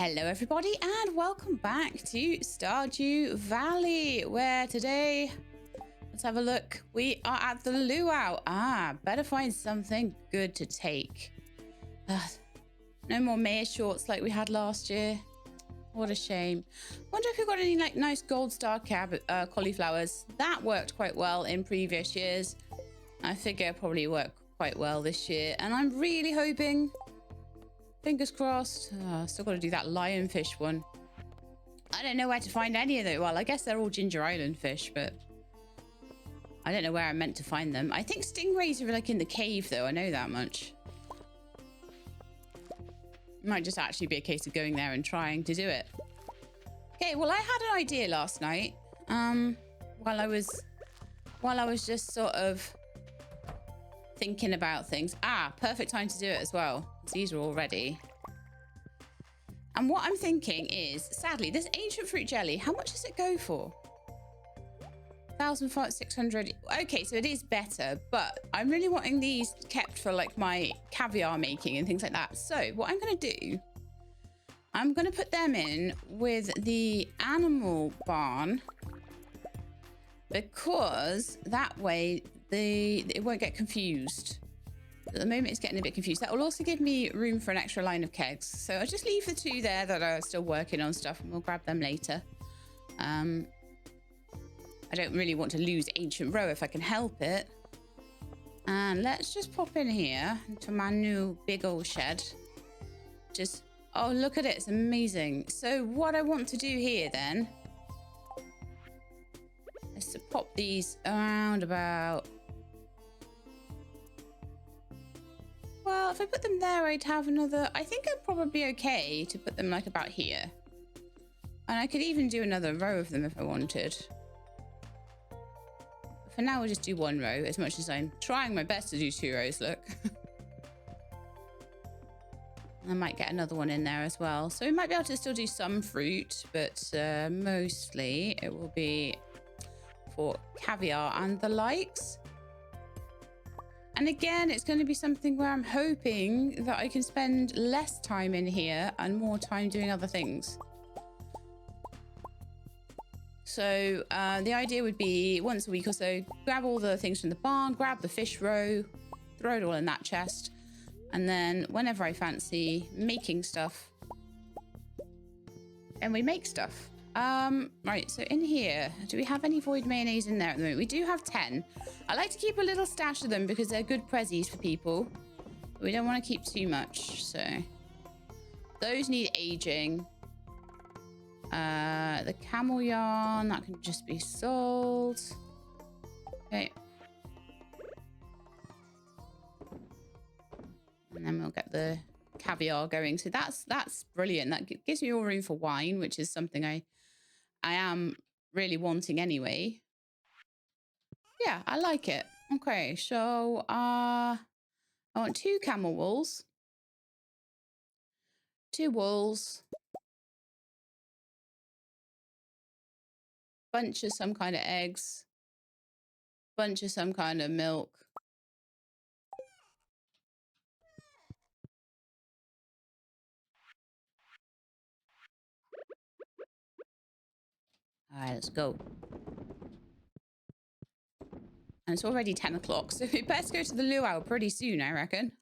Hello everybody and welcome back to Stardew Valley, where today, let's have a look, we are at the Luau. Better find something good to take. No more mayor shorts like we had last year. What a shame. Wonder if we've got any like nice gold star cauliflowers. That worked quite well in previous years. I figure it'll probably work quite well this year, and I'm really hoping, fingers crossed. Still got to do that lionfish one. I don't know where to find any of them. Well, I guess they're all Ginger Island fish, but I don't know where I'm meant to find them. I think stingrays are like in the cave, though. I know that much. It might just actually be a case of going there and trying to do it. Okay, well, I had an idea last night. While I was just sort of thinking about things. Perfect time to do it as well. These are all ready. And what I'm thinking is, sadly, this ancient fruit jelly, how much does it go for? 1,600. Okay, so it is better, but I'm really wanting these kept for like my caviar making and things like that. So what I'm going to do, I'm going to put them in with the animal barn, because that way it won't get confused. At the moment, it's getting a bit confused. That will also give me room for an extra line of kegs. So I'll just leave the two there that are still working on stuff, and we'll grab them later. I don't really want to lose Ancient Row if I can help it. And let's just pop in here into my new big old shed. Just, oh, look at it. It's amazing. So what I want to do here then is to pop these around about... Well, if I put them there, I'd have another... I think it'd probably be okay to put them like about here. And I could even do another row of them if I wanted. For now, we'll just do one row, as much as I'm trying my best to do 2 rows, look. I might get another one in there as well. So we might be able to still do some fruit, but mostly it will be for caviar and the likes. And again, it's going to be something where I'm hoping that I can spend less time in here and more time doing other things. So the idea would be once a week or so, grab all the things from the barn, grab the fish row, throw it all in that chest. And then whenever I fancy making stuff, and we make stuff. Right, so in here, do we have any void mayonnaise in there at the moment? We do have 10. I like to keep a little stash of them because they're good prezzies for people. But we don't want to keep too much, so those need aging. The camel yarn, that can just be sold. Okay. And then we'll get the caviar going. So that's brilliant. That gives me all room for wine, which is something I am really wanting anyway. Yeah, I like it. Okay, so I want 2 camel wools, 2 wools, bunch of some kind of eggs, bunch of some kind of milk. All right, let's go. And it's already 10 o'clock, so we best go to the luau pretty soon, I reckon.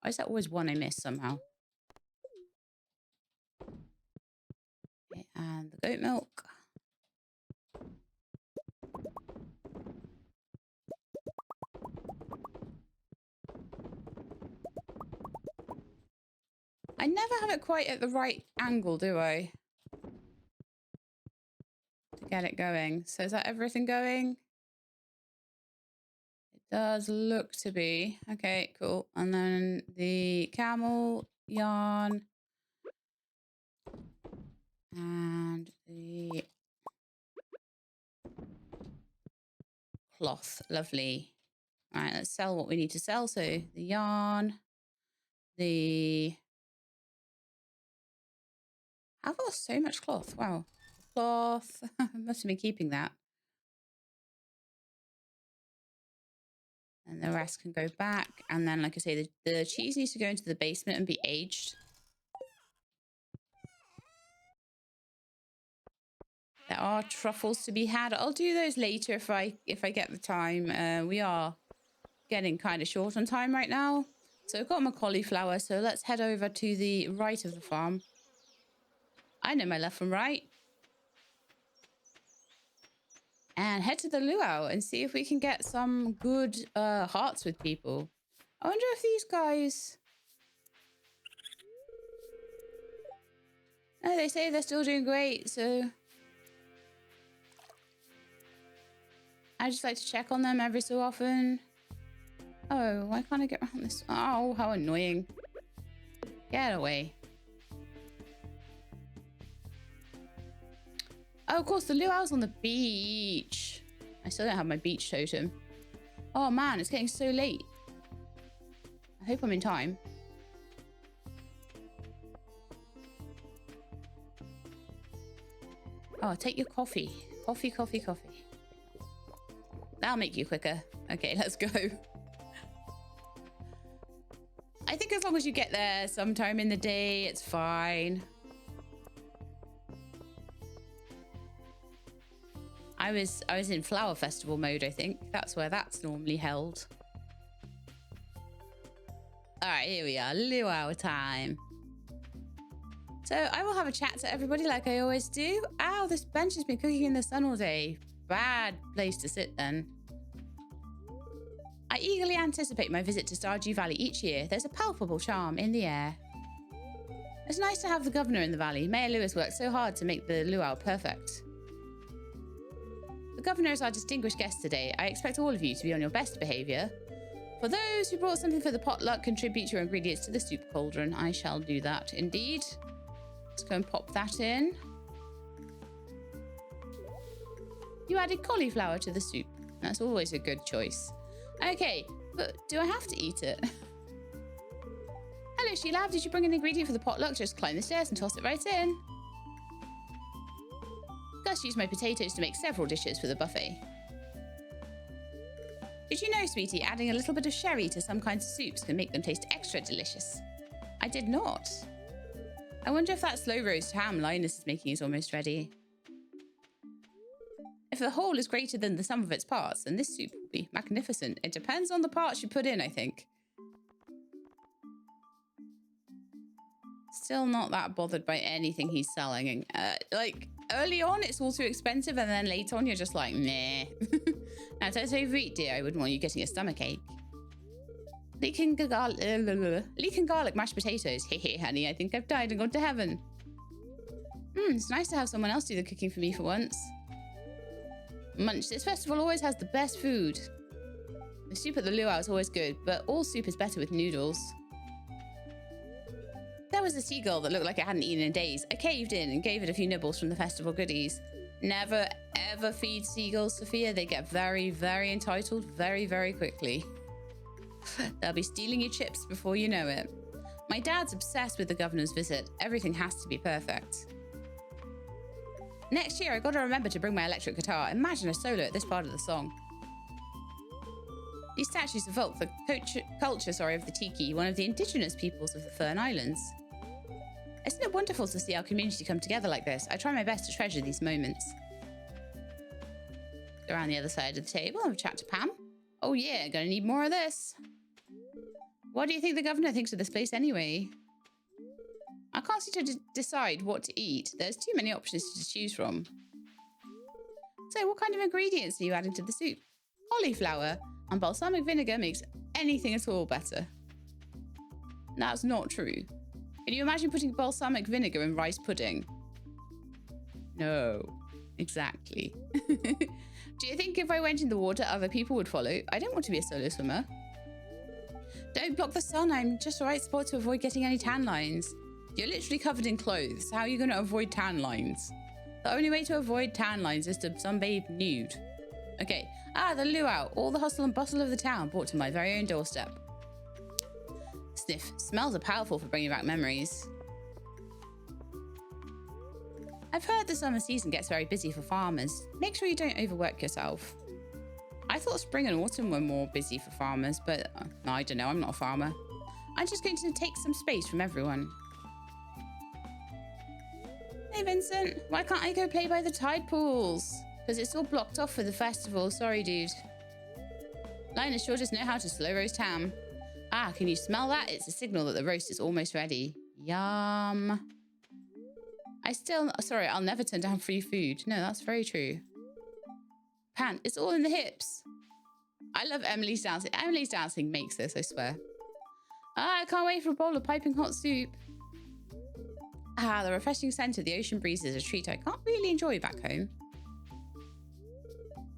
Why is that always one I miss somehow? Okay, and the goat milk. I never have it quite at the right angle, do I? To get it going. So is that everything going? It does look to be. Okay, cool. And then the camel yarn. And the cloth. Lovely. All right, let's sell what we need to sell. So the yarn, I've got so much cloth. Wow. Cloth. Must have been keeping that. And the rest can go back. And then, like I say, the cheese needs to go into the basement and be aged. There are truffles to be had. I'll do those later if I get the time. We are getting kind of short on time right now. So I've got my cauliflower. So let's head over to the right of the farm. I know my left from right. And head to the luau and see if we can get some good hearts with people. I wonder if these guys... No, they say they're still doing great, so... I just like to check on them every so often. Oh, why can't I get around this? Oh, how annoying. Get away. Oh, of course, the luau's on the beach. I still don't have my beach totem. Oh, man, it's getting so late. I hope I'm in time. Oh, take your coffee. Coffee, coffee, coffee. That'll make you quicker. Okay, let's go. I think as long as you get there sometime in the day, it's fine. I was in Flower Festival mode, I think. That's where that's normally held. All right, here we are. Luau time. So I will have a chat to everybody like I always do. Ow, this bench has been cooking in the sun all day. Bad place to sit then. I eagerly anticipate my visit to Stardew Valley each year. There's a palpable charm in the air. It's nice to have the governor in the valley. Mayor Lewis worked so hard to make the luau perfect. The governor is our distinguished guest today. I expect all of you to be on your best behaviour. For those who brought something for the potluck, contribute your ingredients to the soup cauldron. I shall do that indeed. Let's go and pop that in. You added cauliflower to the soup. That's always a good choice. Okay, but do I have to eat it? Hello, Sheila. Did you bring an ingredient for the potluck? Just climb the stairs and toss it right in. Gus used my potatoes to make several dishes for the buffet. Did you know, sweetie, adding a little bit of sherry to some kinds of soups can make them taste extra delicious? I did not. I wonder if that slow roast ham Linus is making is almost ready. If the whole is greater than the sum of its parts, then this soup will be magnificent. It depends on the parts you put in, I think. Still not that bothered by anything he's selling. Like, early on, it's all too expensive, and then later on, you're just like, nah. Now, to overeat, dear, I wouldn't want you getting a stomachache. Leeking garlic mashed potatoes. Hey, honey, I think I've died and gone to heaven. It's nice to have someone else do the cooking for me for once. Munch, this festival always has the best food. The soup at the luau is always good, but all soup is better with noodles. There was a seagull that looked like it hadn't eaten in days. I caved in and gave it a few nibbles from the festival goodies. Never, ever feed seagulls, Sophia. They get very, very entitled very, very quickly. They'll be stealing your chips before you know it. My dad's obsessed with the governor's visit. Everything has to be perfect. Next year, I gotta remember to bring my electric guitar. Imagine a solo at this part of the song. These statues evoke the culture of the Tiki, one of the indigenous peoples of the Fern Islands. Isn't it wonderful to see our community come together like this? I try my best to treasure these moments. Go around the other side of the table, have a chat to Pam. Oh yeah, gonna need more of this. What do you think the governor thinks of this place anyway? I can't seem to decide what to eat. There's too many options to choose from. So what kind of ingredients are you adding to the soup? Cauliflower and balsamic vinegar makes anything at all better. That's not true. Can you imagine putting balsamic vinegar in rice pudding? No, exactly. Do you think if I went in the water, other people would follow? I don't want to be a solo swimmer. Don't block the sun. I'm just the right spot to avoid getting any tan lines. You're literally covered in clothes. How are you going to avoid tan lines? The only way to avoid tan lines is to sunbathe nude. Okay. Ah, the luau. All the hustle and bustle of the town brought to my very own doorstep. Sniff. Smells are powerful for bringing back memories. I've heard the summer season gets very busy for farmers. Make sure you don't overwork yourself. I thought spring and autumn were more busy for farmers, but I don't know. I'm not a farmer. I'm just going to take some space from everyone. Hey, Vincent. Why can't I go play by the tide pools? Because it's all blocked off for the festival. Sorry, dude. Linus sure does know how to slow roast ham. Ah, can you smell that? It's a signal that the roast is almost ready. Yum. Sorry, I'll never turn down free food. No, that's very true. Pant, it's all in the hips. I love Emily's dancing. Emily's dancing makes this, I swear. Ah, I can't wait for a bowl of piping hot soup. Ah, the refreshing scent of the ocean breeze is a treat I can't really enjoy back home.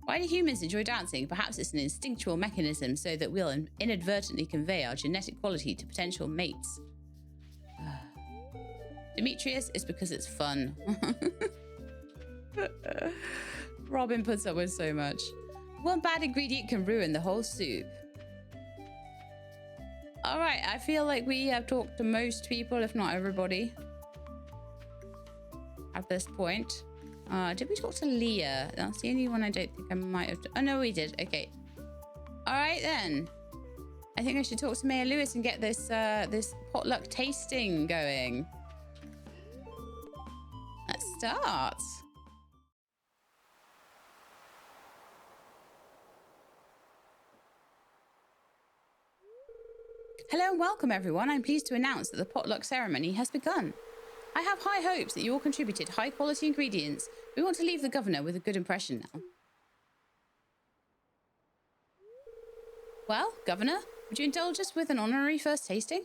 Why do humans enjoy dancing? Perhaps it's an instinctual mechanism so that we'll inadvertently convey our genetic quality to potential mates. Demetrius, it's because it's fun. Robin puts up with so much. One bad ingredient can ruin the whole soup. All right, I feel like we have talked to most people, if not everybody, at this point. Did we talk to Leah? That's the only one I don't think I might have. Oh, no, we did. Okay. All right, then. I think I should talk to Mayor Lewis and get this this potluck tasting going. Let's start. Hello and welcome, everyone. I'm pleased to announce that the potluck ceremony has begun. I have high hopes that you all contributed high-quality ingredients. We want to leave the governor with a good impression now. Well, Governor, would you indulge us with an honorary first tasting?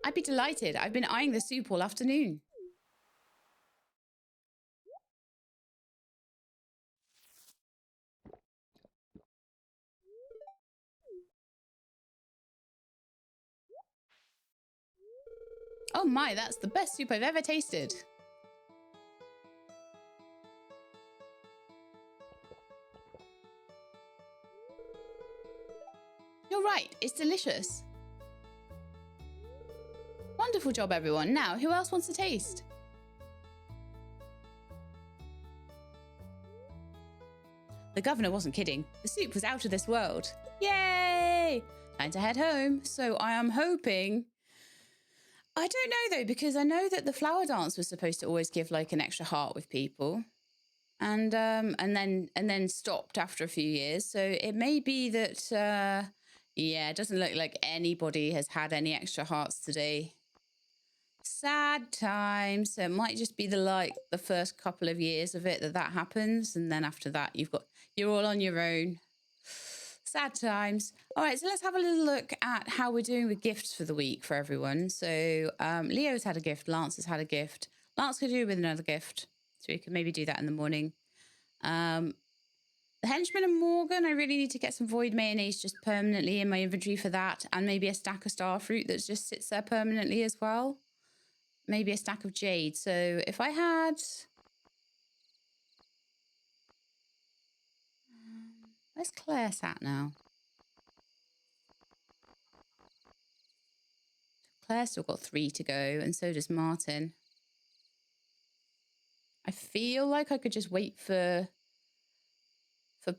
I'd be delighted. I've been eyeing the soup all afternoon. Oh my, that's the best soup I've ever tasted. You're right, it's delicious. Wonderful job, everyone. Now, who else wants to taste? The governor wasn't kidding. The soup was out of this world. Yay! Time to head home. So I am hoping... I don't know, though, because I know that the flower dance was supposed to always give, like, an extra heart with people. And then stopped after a few years. So it may be that, yeah, it doesn't look like anybody has had any extra hearts today. Sad times. So it might just be the first couple of years of it that happens. And then after that, you're all on your own. Sad times. All right, so let's have a little look at how we're doing with gifts for the week for everyone. So Leo's had a gift. Lance has had a gift. Lance could do with another gift. So we can maybe do that in the morning. The henchman and Morgan, I really need to get some void mayonnaise just permanently in my inventory for that. And maybe a stack of star fruit that just sits there permanently as well. Maybe a stack of jade. So if I had... where's Claire sat now? Claire's still got 3 to go, and so does Martin. I feel like I could just wait for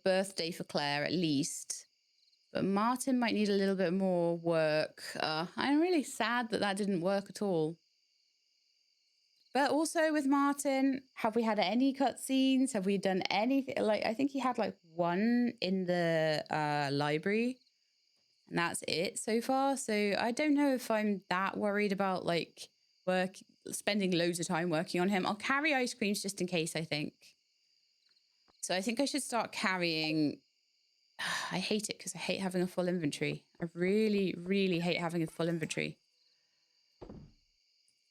birthday for Claire at least. But Martin might need a little bit more work. I'm really sad that didn't work at all. But also with Martin, have we had any cutscenes? Have we done anything? Like, I think he had like 1 in the library. And that's it so far. So I don't know if I'm that worried about like spending loads of time working on him. I'll carry ice creams just in case, I think. So I think I should start carrying... I hate it because I hate having a full inventory. I really, really hate having a full inventory.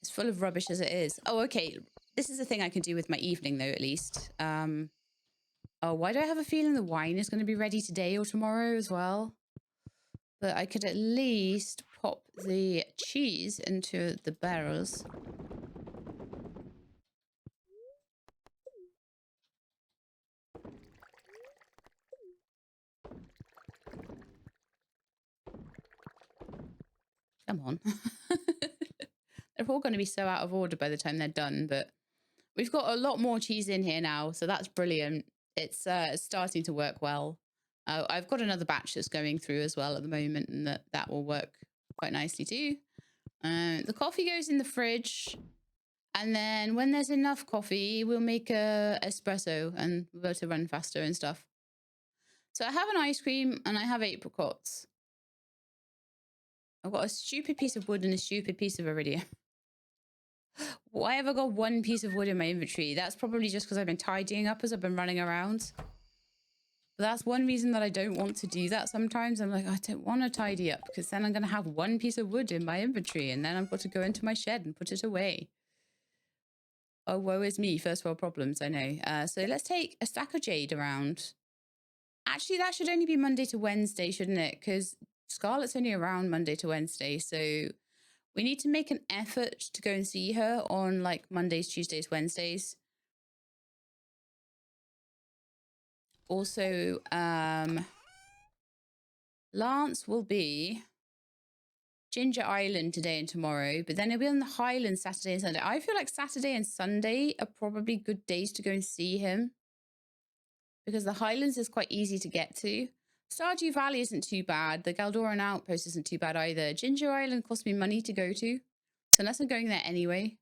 It's full of rubbish as it is. Oh, okay. This is a thing I can do with my evening, though, at least. Oh, why do I have a feeling the wine is going to be ready today or tomorrow as well? But I could at least pop the cheese into the barrels. Come on. They're all going to be so out of order by the time they're done, but we've got a lot more cheese in here now, so that's brilliant. It's starting to work well. I've got another batch that's going through as well at the moment, and that will work quite nicely too. The coffee goes in the fridge. And then when there's enough coffee, we'll make a espresso and we'll be able to run faster and stuff. So I have an ice cream and I have apricots. I've got a stupid piece of wood and a stupid piece of iridium. Why have I got one piece of wood in my inventory? That's probably just because I've been tidying up as I've been running around. But that's one reason that I don't want to do that sometimes. I'm like, I don't want to tidy up because then I'm going to have one piece of wood in my inventory and then I've got to go into my shed and put it away. Oh, woe is me. First world problems, I know. So let's take a stack of jade around. Actually, that should only be Monday to Wednesday, shouldn't it? Because Scarlett's only around Monday to Wednesday. So we need to make an effort to go and see her on like Mondays, Tuesdays, Wednesdays. Also, Lance will be Ginger Island today and tomorrow, but then he'll be on the Highlands Saturday and Sunday. I feel like Saturday and Sunday are probably good days to go and see him because the Highlands is quite easy to get to. Stardew Valley isn't too bad. The Galdoran Outpost isn't too bad either. Ginger Island cost me money to go to, so unless I'm going there anyway.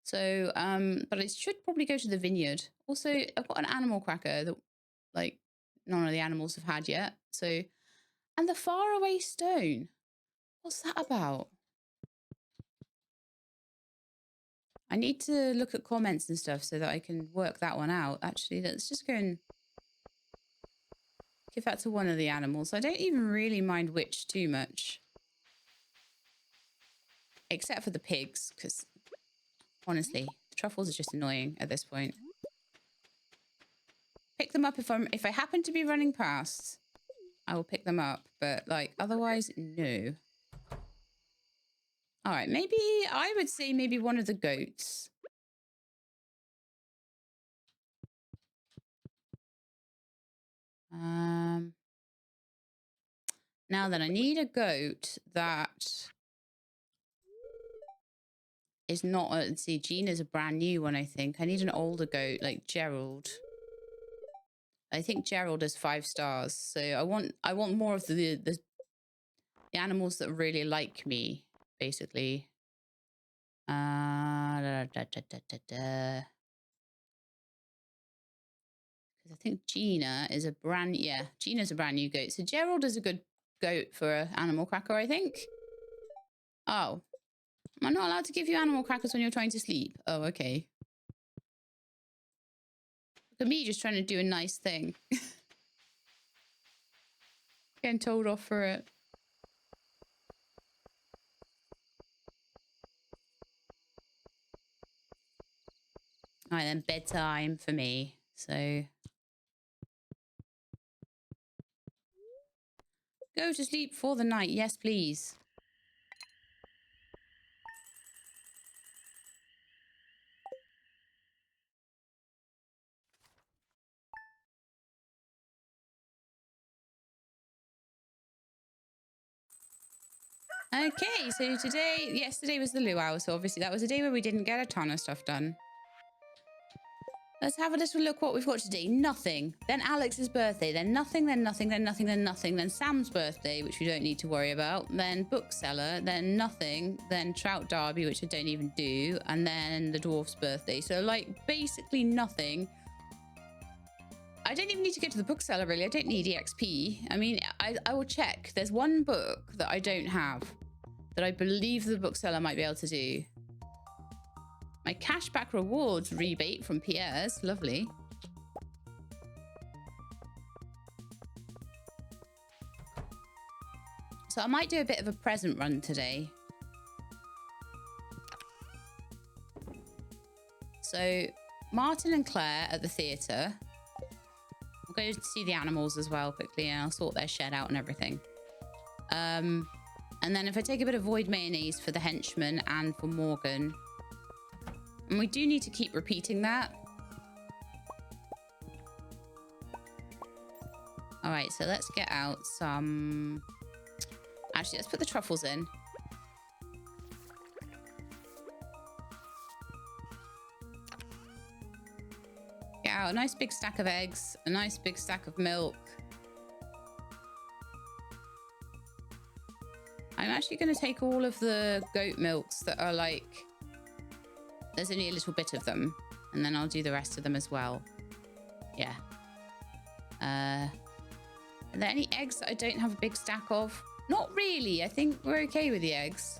So, but I should probably go to the vineyard. Also, I've got an animal cracker that, like, none of the animals have had yet. So, and the faraway stone. What's that about? I need to look at comments and stuff so that I can work that one out. Actually, let's just go and give that to one of the animals. I don't even really mind which too much. Except for the pigs, because honestly, the truffles are just annoying at this point. Pick them up if I happen to be running past. I will pick them up, but like otherwise, no. All right, maybe I would say maybe one of the goats. Now then, I need a goat that is not. Let's see, Gina's a brand new one. I think I need an older goat like Gerald. I think Gerald is 5 stars, so I want more of the animals that really like me, basically. Because I think Gina is Gina's a brand new goat. So Gerald is a good goat for an animal cracker, I think. Oh, am I not allowed to give you animal crackers when you're trying to sleep? Oh, okay. Look at me just trying to do a nice thing. Getting told off for it. All right, then bedtime for me. So go to sleep for the night. Yes, please. Okay, so yesterday was the luau, so obviously that was a day where we didn't get a ton of stuff done. Let's have a little look what we've got today. Nothing. Then Alex's birthday. Then nothing, then nothing, then nothing, then nothing. Then Sam's birthday, which we don't need to worry about. Then bookseller. Then nothing. Then Trout Derby, which I don't even do. And then the dwarf's birthday. So like basically nothing. I don't even need to go to the bookseller really. I don't need EXP. I mean, I will check. There's one book that I don't have that I believe the bookseller might be able to do. My cashback rewards rebate from Pierre's. Lovely. So I might do a bit of a present run today. So Martin and Claire at the theatre. I'll go see the animals as well quickly and I'll sort their shed out and everything. And then if I take a bit of void mayonnaise for the henchman and for Morgan. And we do need to keep repeating that. All right, so let's get out some... Actually, let's put the truffles in. Get out a nice big stack of eggs, a nice big stack of milk. I'm actually going to take all of the goat milks that are like There's only a little bit of them. And then I'll do the rest of them as well. Yeah. Are there any eggs that I don't have a big stack of? Not really. I think we're okay with the eggs.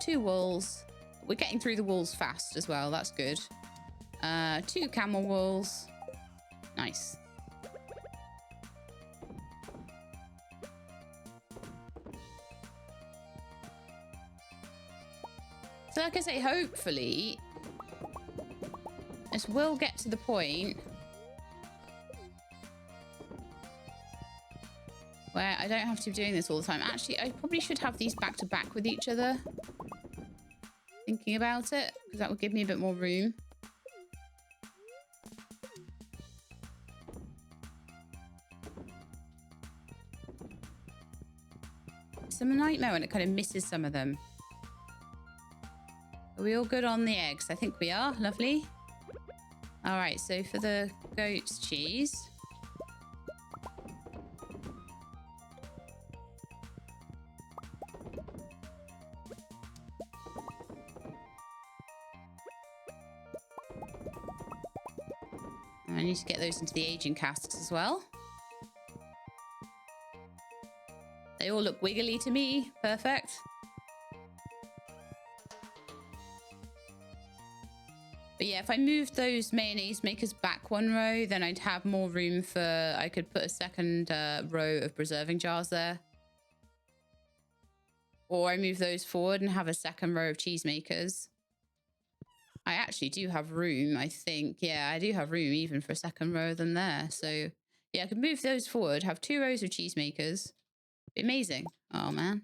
2 wools. We're getting through the wools fast as well. That's good. 2 camel wools. Nice. So like I say, hopefully this will get to the point where I don't have to be doing this all the time. Actually, I probably should have these back to back with each other. Thinking about it, because that would give me a bit more room. It's a nightmare when it kind of misses some of them. Are we all good on the eggs? I think we are. Lovely. All right, so for the goat's cheese. I need to get those into the aging casks as well. They all look wiggly to me. Perfect. But yeah, if I moved those mayonnaise makers back 1 row, then I'd have more room for... I could put a second row of preserving jars there. Or I move those forward and have a second row of cheese makers. I actually do have room, I think. Yeah, I do have room even for a second row of them there. So yeah, I could move those forward, have 2 rows of cheese makers. Amazing. Oh, man.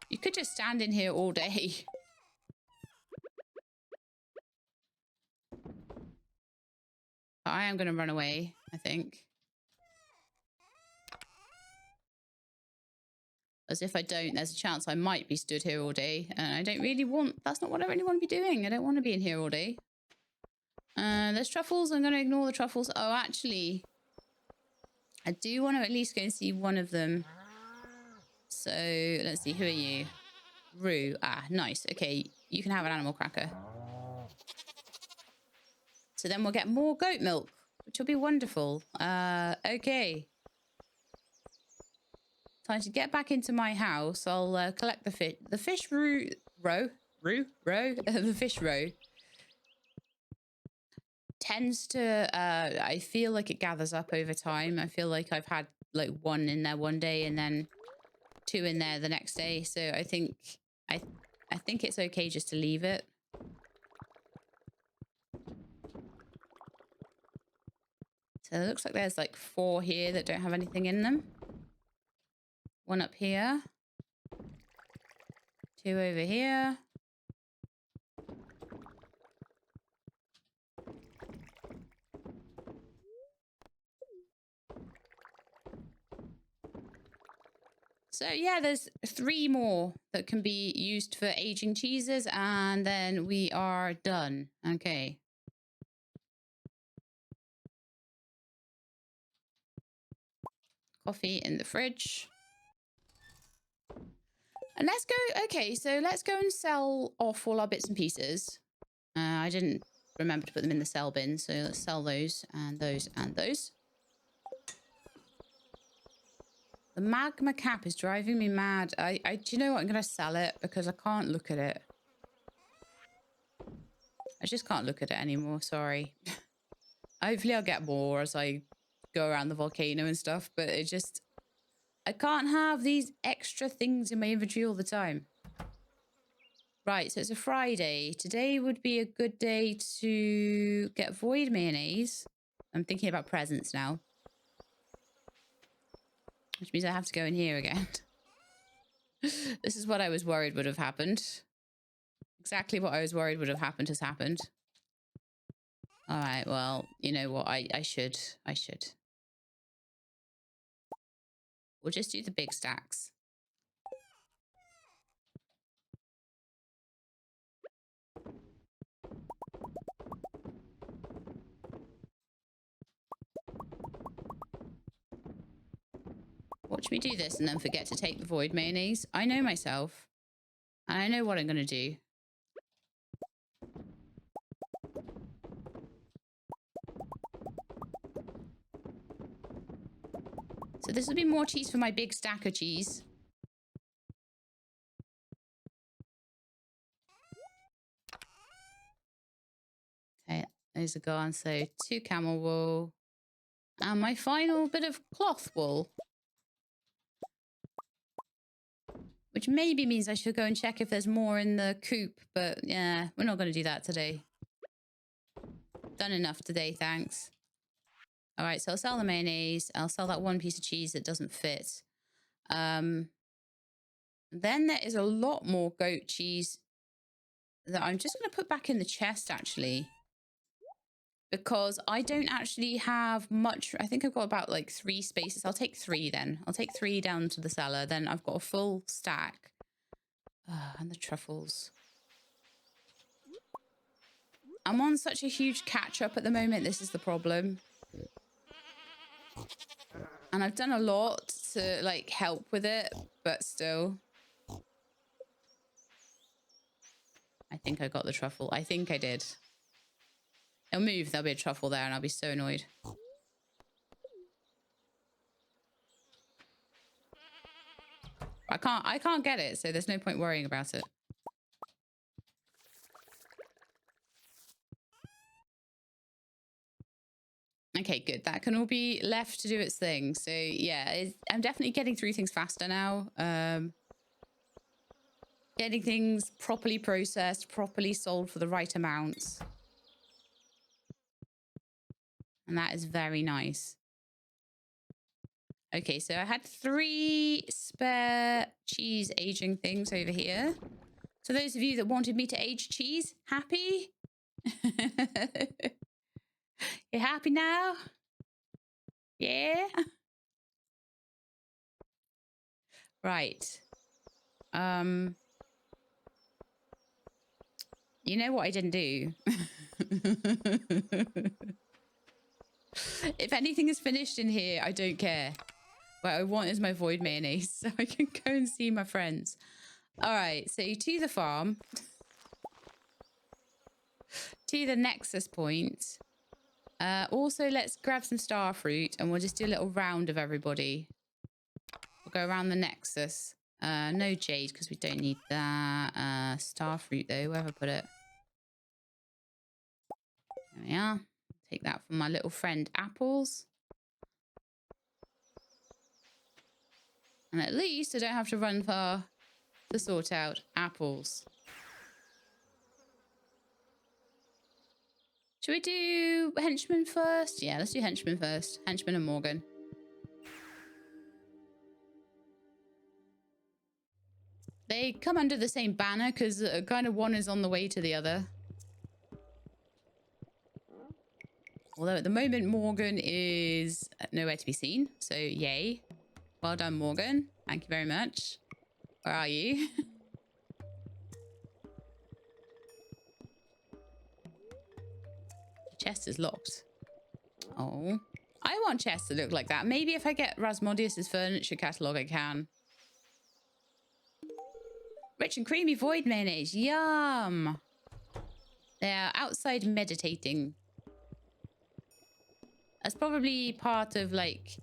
You could just stand in here all day. I am going to run away, I think. As if I don't, there's a chance I might be stood here all day. And I don't really want... That's not what I really want to be doing. I don't want to be in here all day. There's truffles. I'm going to ignore the truffles. Oh, actually... I do want to at least go and see one of them. So, let's see. Who are you? Roo. Ah, nice. Okay, you can have an animal cracker. So then we'll get more goat milk, which will be wonderful. Okay. Time to get back into my house. I'll collect the fish. The fish row. The fish row tends to, I feel like it gathers up over time. I feel like I've had like 1 in there one day and then 2 in there the next day. So I think it's okay just to leave it. So it looks like there's like 4 here that don't have anything in them. 1 up here. 2 over here. So yeah, there's 3 more that can be used for aging cheeses, and then we are done. Okay. Coffee in the fridge. And let's go, okay, so let's go and sell off all our bits and pieces. I didn't remember to put them in the sell bin, so let's sell those and those and those. The magma cap is driving me mad. Do you know what? I'm going to sell it because I can't look at it. I just can't look at it anymore. Sorry. Hopefully I'll get more as I go around the volcano and stuff, but it just... I can't have these extra things in my inventory all the time. Right, so it's a Friday. Today would be a good day to get void mayonnaise. I'm thinking about presents now. Which means I have to go in here again. This is what I was worried would have happened. Exactly what I was worried would have happened has happened. All right, well, you know what? I should. We'll just do the big stacks. Watch me do this and then forget to take the void mayonnaise. I know myself. And I know what I'm going to do. So this will be more cheese for my big stack of cheese. Okay, those are gone. So 2 camel wool. And my final bit of cloth wool. Which maybe means I should go and check if there's more in the coop. But yeah, we're not going to do that today. Done enough today, thanks. All right, so I'll sell the mayonnaise. I'll sell that 1 piece of cheese that doesn't fit. Then there is a lot more goat cheese that I'm just going to put back in the chest, actually. Because I don't actually have much. I think I've got about like 3 spaces. I'll take 3 then. I'll take 3 down to the cellar. Then I've got a full stack. And the truffles. I'm on such a huge catch-up at the moment. This is the problem. And I've done a lot to like help with it, but still. I think I got the truffle. I think I did. It'll move, there'll be a truffle there and I'll be so annoyed. I can't get it, so there's no point worrying about it. Okay, good. That can all be left to do its thing. So yeah, I'm definitely getting through things faster now. Getting things properly processed, properly sold for the right amounts. And that is very nice. Okay, so I had 3 spare cheese aging things over here. So those of you that wanted me to age cheese, happy? You happy now? Yeah? Right. You know what I didn't do? If anything is finished in here, I don't care. What I want is my void mayonnaise so I can go and see my friends. All right, so to the farm. To the nexus point. Also, let's grab some star fruit and we'll just do a little round of everybody. We'll go around the nexus. No jade because we don't need that. Star fruit though, where have I put it? There we are. Take that from my little friend apples. And at least I don't have to run far to sort out apples. Should we do henchmen first? Yeah, let's do henchmen first. Henchmen and Morgan. They come under the same banner because kind of one is on the way to the other. Although at the moment Morgan is nowhere to be seen. So yay. Well done, Morgan. Thank you very much. Where are you? The chest is locked. Oh. I want chests to look like that. Maybe if I get Rasmodius's furniture catalogue, I can. Rich and creamy void mayonnaise. Yum. They're outside meditating. That's probably part of, like,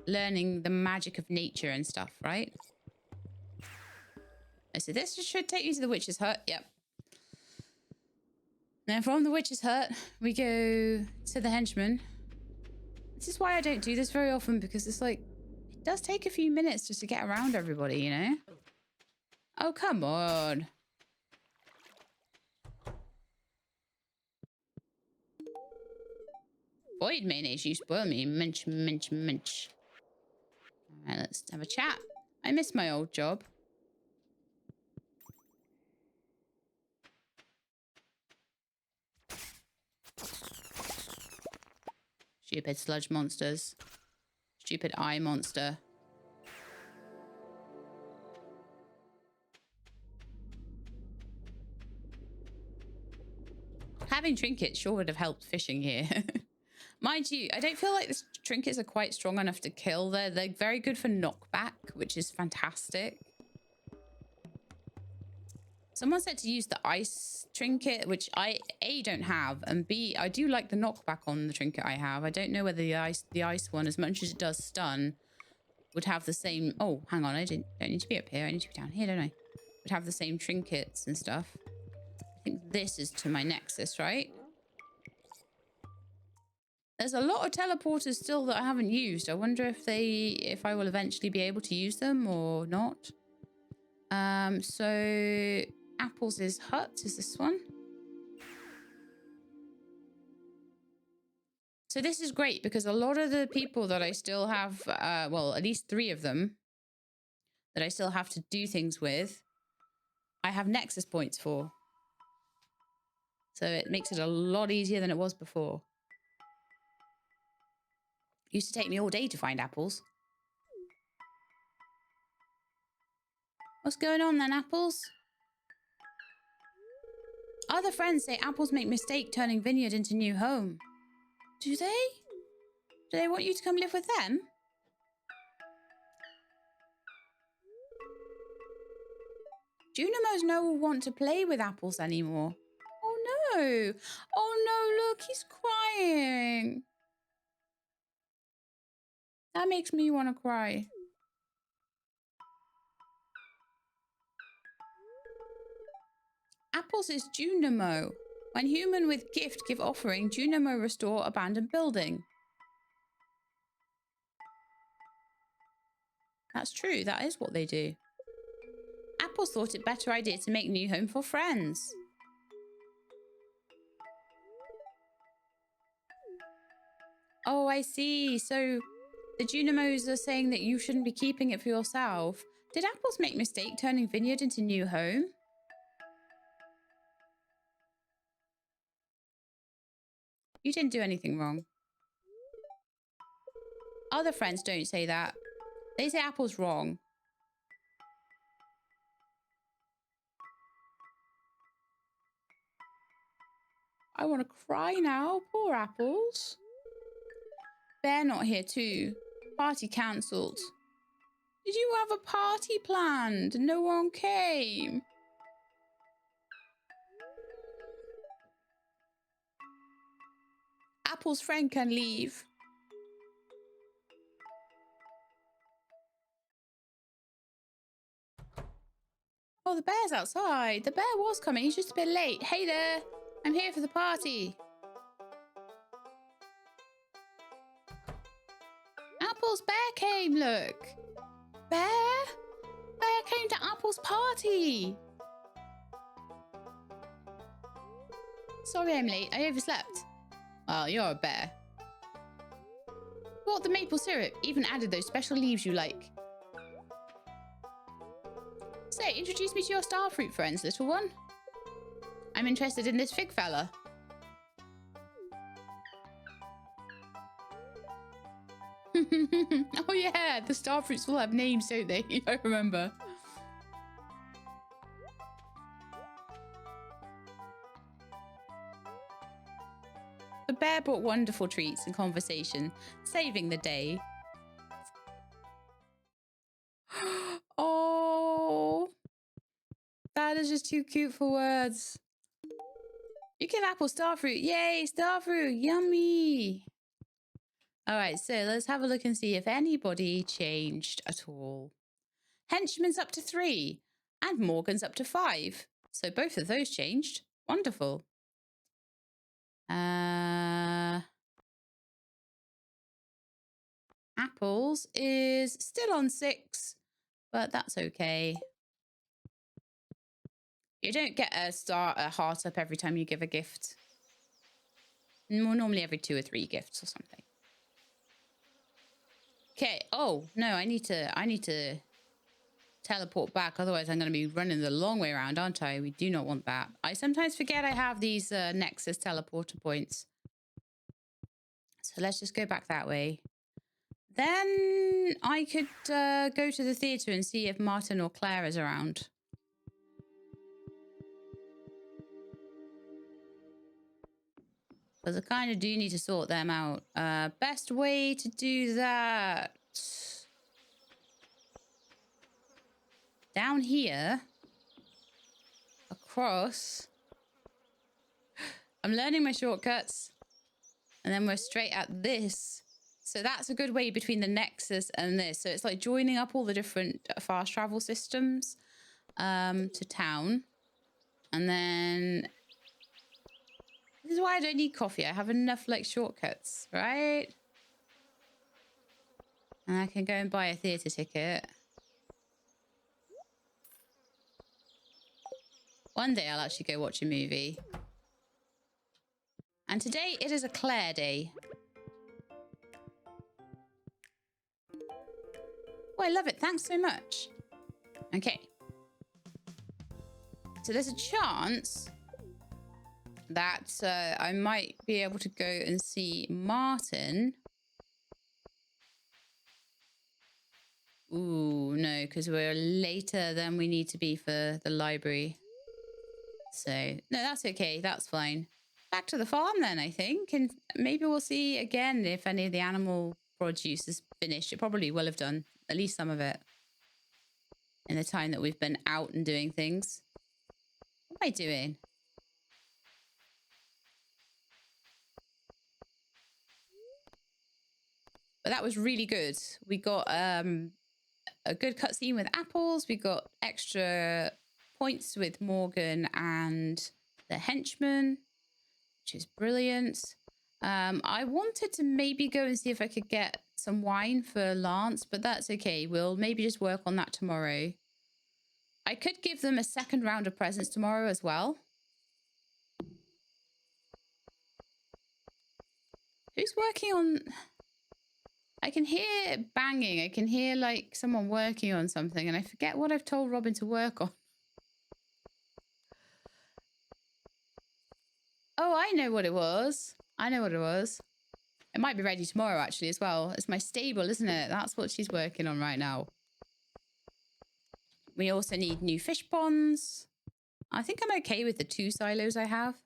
learning the magic of nature and stuff, right? So this should take me to the witch's hut. Yep. Now from the witch's hut, we go to the henchman. This is why I don't do this very often, because it's like, it does take a few minutes just to get around everybody, you know? Oh, come on. Void mayonnaise, you spoil me. Munch, munch, munch. All right, let's have a chat. I miss my old job. Stupid sludge monsters. Stupid eye monster. Having trinkets sure would have helped fishing here. Mind you, I don't feel like the trinkets are quite strong enough to kill. They're very good for knockback, which is fantastic. Someone said to use the ice trinket, which I A don't have, and B I do like the knockback on the trinket I have. I don't know whether the ice one, as much as it does stun, would have the same. Oh, hang on, don't need to be up here. I need to be down here, don't I? Would have the same trinkets and stuff. I think this is to my nexus, right? There's a lot of teleporters still that I haven't used. I wonder if I will eventually be able to use them or not. So Apples' hut is this one. So this is great because a lot of the people that I still have, well, at least 3 of them that I still have to do things with, I have Nexus points for. So it makes it a lot easier than it was before. It used to take me all day to find apples. What's going on then, Apples? Other friends say apples make mistake turning vineyard into new home. Do they? Do they want you to come live with them? Junimos no one want to play with apples anymore. Oh no! Oh no, look, he's crying. That makes me want to cry. Apples is Junimo. When human with gift give offering, Junimo restore abandoned building. That's true, that is what they do. Apples thought it better idea to make new home for friends. Oh, I see. So the Junimos are saying that you shouldn't be keeping it for yourself. Did Apples make mistake turning vineyard into new home? You didn't do anything wrong. Other friends don't say that. They say Apple's wrong. I want to cry now. Poor Apples. Bear not here too. Party cancelled. Did you have a party planned and no one came? Apple's friend can leave. Oh, the bear's outside. The bear was coming. He's just a bit late. Hey there. I'm here for the party. Apple's bear came, look. Bear? Bear came to Apple's party. Sorry I'm late. I overslept. Well, you're a bear. Bought the maple syrup. Even added those special leaves you like. Say, introduce me to your starfruit friends, little one. I'm interested in this fig fella. Oh yeah, the starfruits all have names, don't they? I remember. The bear brought wonderful treats and conversation, saving the day. Oh, that is just too cute for words. You give Apple starfruit. Yay, starfruit. Yummy. All right, so let's have a look and see if anybody changed at all. Henchman's up to 3 and Morgan's up to 5. So both of those changed. Wonderful. Apples is still on 6, but that's okay. You don't get a heart up every time you give a gift. More normally every 2 or 3 gifts or something. Okay. Oh no, I need to teleport back. Otherwise, I'm going to be running the long way around, aren't I? We do not want that. I sometimes forget I have these Nexus teleporter points. So let's just go back that way. Then I could go to the theatre and see if Martin or Claire is around. Because I kind of do need to sort them out. Best way to do that. Down here. across. I'm learning my shortcuts. And then we're straight at this. So that's a good way between the Nexus and this. So it's like joining up all the different fast travel systems to town. And then this is why I don't need coffee. I have enough like shortcuts, right? And I can go and buy a theatre ticket. One day I'll actually go watch a movie. And today it is a Claire day. Oh, I love it. Thanks so much. Okay. So there's a chance that I might be able to go and see Martin. Ooh, no, because we're later than we need to be for the library. So, no, that's okay. That's fine. Back to the farm then, I think. And maybe we'll see again if any of the animal produce is finished. It probably will have done, at least some of it, in the time that we've been out and doing things. What am I doing? But that was really good. We got a good cutscene with apples. We got extra points with Morgan and the henchman, which is brilliant. I wanted to maybe go and see if I could get some wine for Lance, but that's okay. We'll maybe just work on that tomorrow. I could give them a second round of presents tomorrow as well. Who's working on... I can hear banging. I can hear like someone working on something and I forget what I've told Robin to work on. Oh, I know what it was. I know what it was. It might be ready tomorrow actually as well. It's my stable, isn't it? That's what she's working on right now. We also need new fish ponds. I think I'm okay with the 2 silos I have.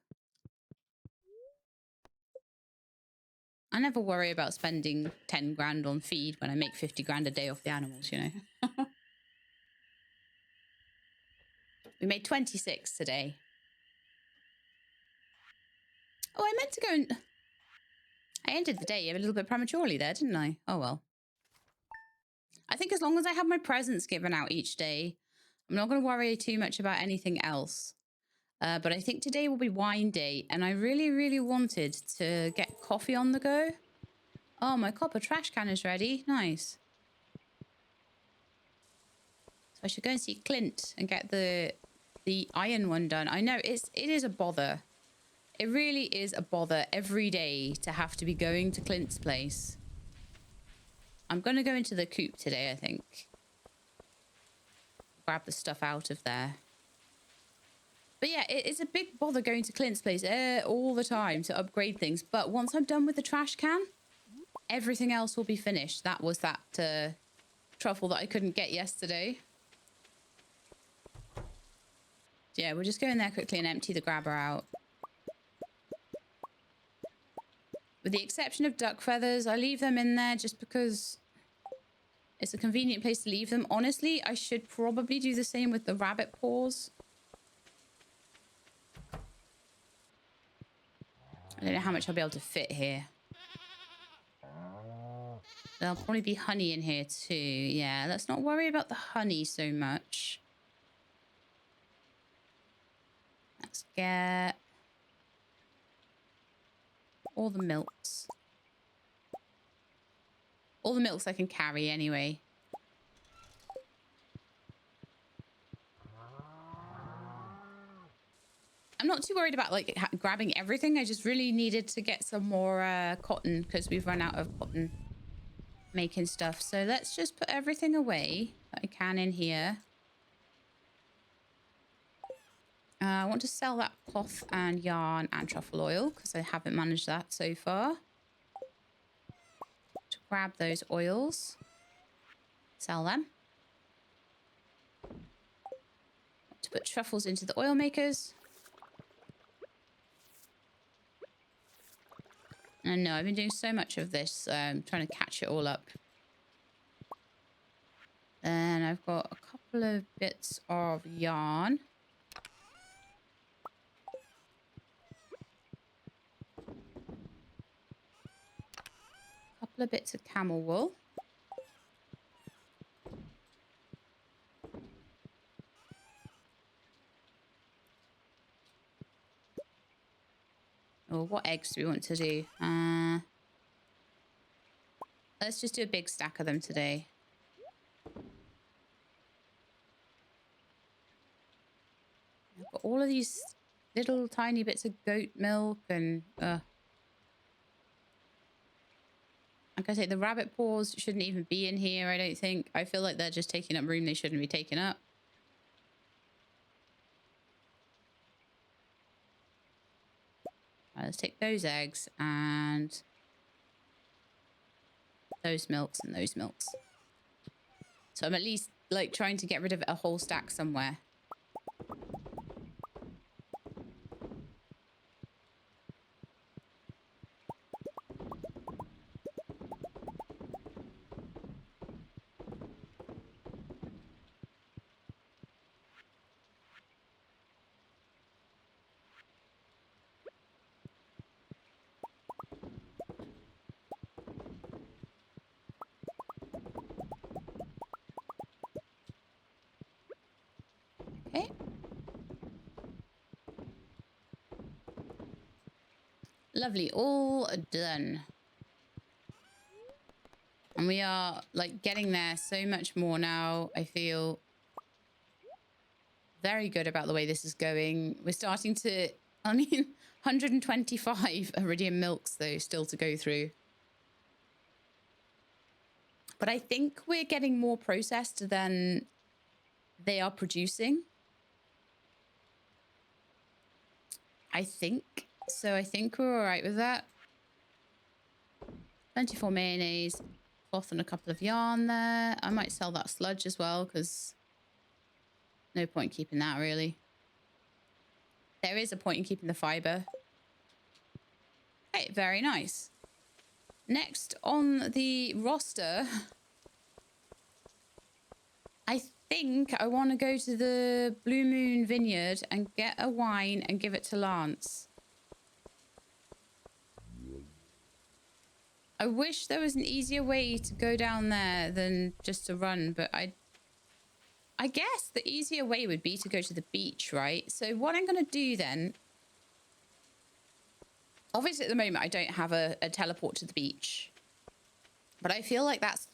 I never worry about spending 10 grand on feed when I make 50 grand a day off the animals, you know. We made 26 today. Oh, I meant to go and... I ended the day a little bit prematurely there, didn't I? Oh, well. I think as long as I have my presents given out each day, I'm not going to worry too much about anything else. But I think today will be wine day, and I really, really wanted to get coffee on the go. Oh, my copper trash can is ready. Nice. So I should go and see Clint and get the iron one done. I know it is a bother. It really is a bother every day to have to be going to Clint's place. I'm going to go into the coop today, I think. Grab the stuff out of there. But yeah, it's a big bother going to Clint's place all the time to upgrade things. But once I'm done with the trash can, everything else will be finished. That was that truffle that I couldn't get yesterday. Yeah, we'll just go in there quickly and empty the grabber out. With the exception of duck feathers, I leave them in there just because it's a convenient place to leave them. Honestly, I should probably do the same with the rabbit paws. I don't know how much I'll be able to fit here. There'll probably be honey in here too. Yeah, let's not worry about the honey so much. Let's get all the milks. All the milks I can carry anyway. I'm not too worried about like grabbing everything. I just really needed to get some more cotton because we've run out of cotton making stuff. So let's just put everything away that I can in here. I want to sell that cloth and yarn and truffle oil because I haven't managed that so far. To grab those oils, sell them. To put truffles into the oil makers. I know, I've been doing so much of this, trying to catch it all up. Then I've got a couple of bits of yarn. couple of bits of camel wool. Or what eggs do we want to do? Let's just do a big stack of them today. I've got all of these little tiny bits of goat milk and... like I say, the rabbit paws shouldn't even be in here, I don't think. I feel like they're just taking up room they shouldn't be taking up. Right, let's take those eggs and those milks and those milks. So I'm at least like trying to get rid of a whole stack somewhere. Okay. Lovely, all done. And we are like getting there so much more now. I feel very good about the way this is going. We're starting to, 125 iridium milks though still to go through. But I think we're getting more processed than they are producing. I think. So I think we're all right with that. 24 mayonnaise, cloth and a couple of yarn there. I might sell that sludge as well because no point keeping that really. There is a point in keeping the fiber. Okay, very nice. Next on the roster, I think I want to go to the Blue Moon Vineyard and get a wine and give it to Lance. I wish there was an easier way to go down there than just to run, but I guess the easier way would be to go to the beach, right? So what I'm going to do then, obviously at the moment I don't have a teleport to the beach, but I feel like that's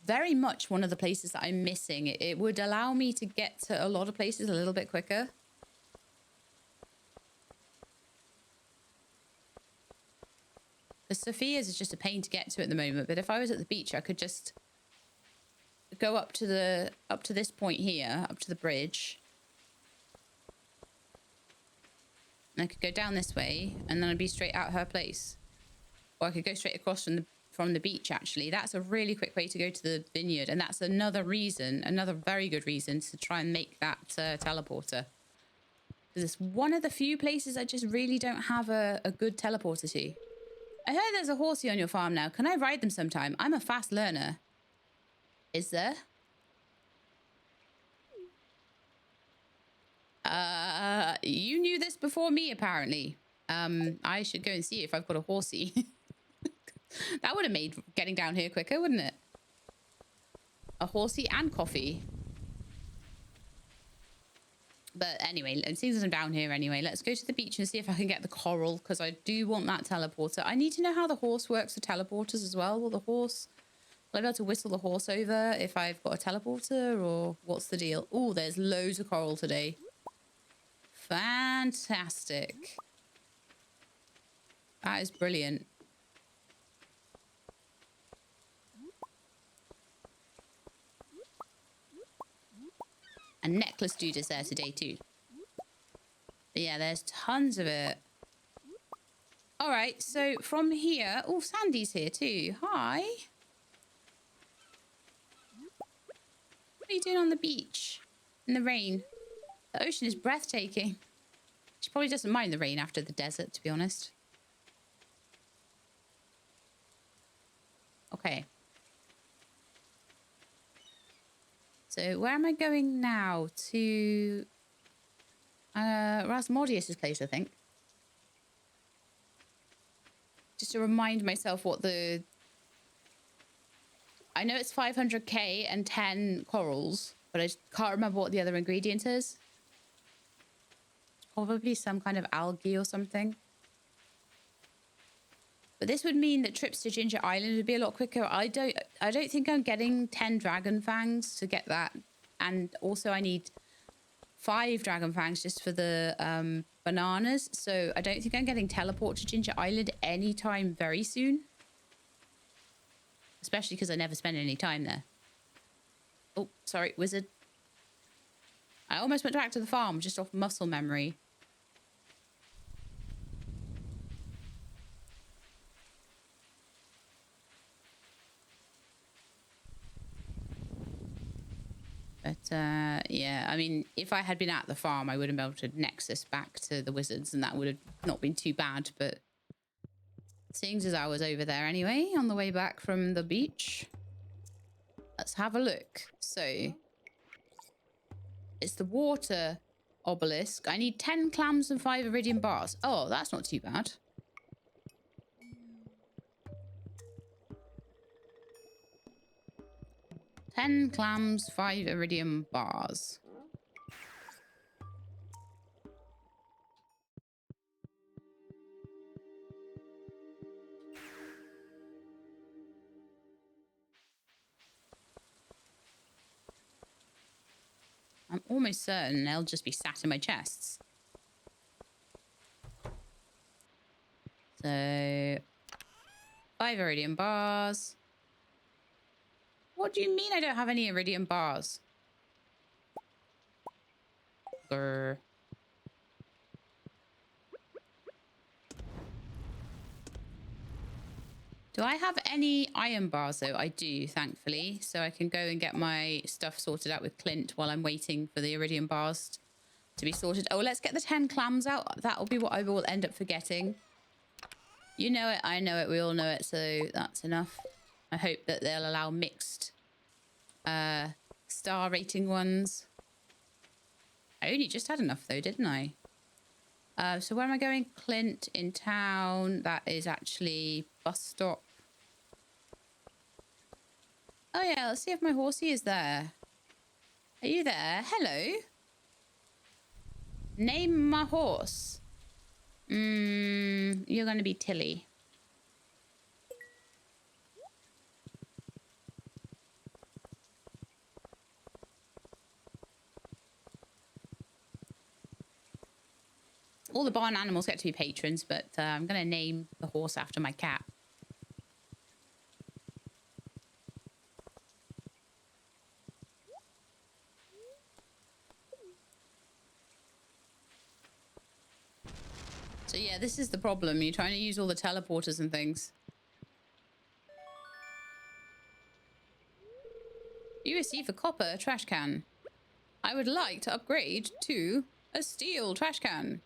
very much one of the places that I'm missing. It would allow me to get to a lot of places a little bit quicker. Because Sophia's is just a pain to get to at the moment, but if I was at the beach, I could just go up to this point here, up to the bridge. And I could go down this way, and then I'd be straight at her place. Or I could go straight across from the beach, actually. That's a really quick way to go to the vineyard, and that's another reason, another very good reason to try and make that teleporter. Because it's one of the few places I just really don't have a good teleporter to. I heard there's a horsey on your farm now. Can I ride them sometime? I'm a fast learner. Is there? You knew this before me, apparently. I should go and see if I've got a horsey. That would have made getting down here quicker, wouldn't it? A horsey and coffee. But anyway, it seems I'm down here anyway. Let's go to the beach and see if I can get the coral, because I do want that teleporter. I need to know how the horse works for teleporters as well. Will I be able to whistle the horse over if I've got a teleporter, or what's the deal? Oh, there's loads of coral today. Fantastic. That is brilliant. And necklace dude is there today too. But yeah, there's tons of it. All right, so from here... Oh, Sandy's here too. Hi. What are you doing on the beach? In the rain? The ocean is breathtaking. She probably doesn't mind the rain after the desert, to be honest. Okay. So where am I going now? To Rasmodius's place, I think. Just to remind myself what the I know it's 500k and 10 corals, but I just can't remember what the other ingredient is. Probably some kind of algae or something. But this would mean that trips to Ginger Island would be a lot quicker. I don't think I'm getting 10 dragon fangs to get that. And also I need 5 dragon fangs just for the bananas. So I don't think I'm getting teleport to Ginger Island anytime very soon. Especially because I never spend any time there. Oh, sorry, wizard. I almost went back to the farm just off muscle memory. But, yeah, I mean, if I had been at the farm, I would have been able to nexus back to the wizards, and that would have not been too bad. But seeing as I was over there anyway, on the way back from the beach, let's have a look. So, it's the water obelisk. I need 10 clams and 5 iridium bars. Oh, that's not too bad. Ten clams, 5 iridium bars. I'm almost certain they'll just be sat in my chests. So, 5 iridium bars. What do you mean I don't have any iridium bars? Grr. Do I have any iron bars, though? I do, thankfully. So I can go and get my stuff sorted out with Clint while I'm waiting for the iridium bars to be sorted. Oh, let's get the 10 clams out. That'll be what I will end up forgetting. You know it, I know it, we all know it, so that's enough. I hope that they'll allow mixed star rating ones. I only just had enough, though, didn't I? So where am I going? Clint in town. That is actually bus stop. Oh, yeah. Let's see if my horsey is there. Are you there? Hello. Name my horse. You're going to be Tilly. All the barn animals get to be patrons, but I'm going to name the horse after my cat. So yeah, this is the problem. You're trying to use all the teleporters and things. You receive a copper trash can. I would like to upgrade to a steel trash can.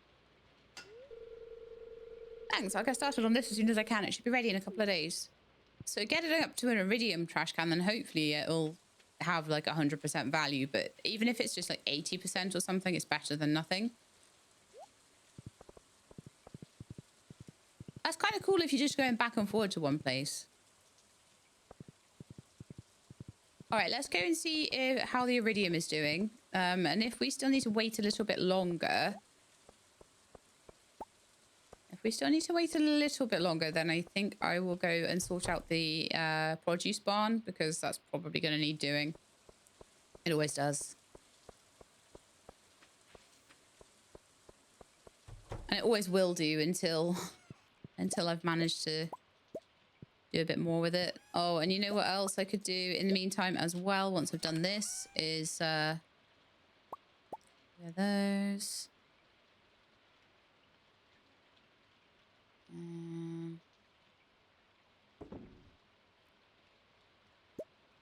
Thanks, I'll get started on this as soon as I can. It should be ready in a couple of days. So get it up to an iridium trash can, then hopefully it'll have like 100% value. But even if it's just like 80% or something, it's better than nothing. That's kind of cool if you're just going back and forward to one place. All right, let's go and see how the iridium is doing. And if we still need to wait a little bit longer... If we still need to wait a little bit longer, then I think I will go and sort out the produce barn, because that's probably going to need doing. It always does. And it always will do until I've managed to do a bit more with it. Oh, and you know what else I could do in the meantime as well, once I've done this, is... where are those?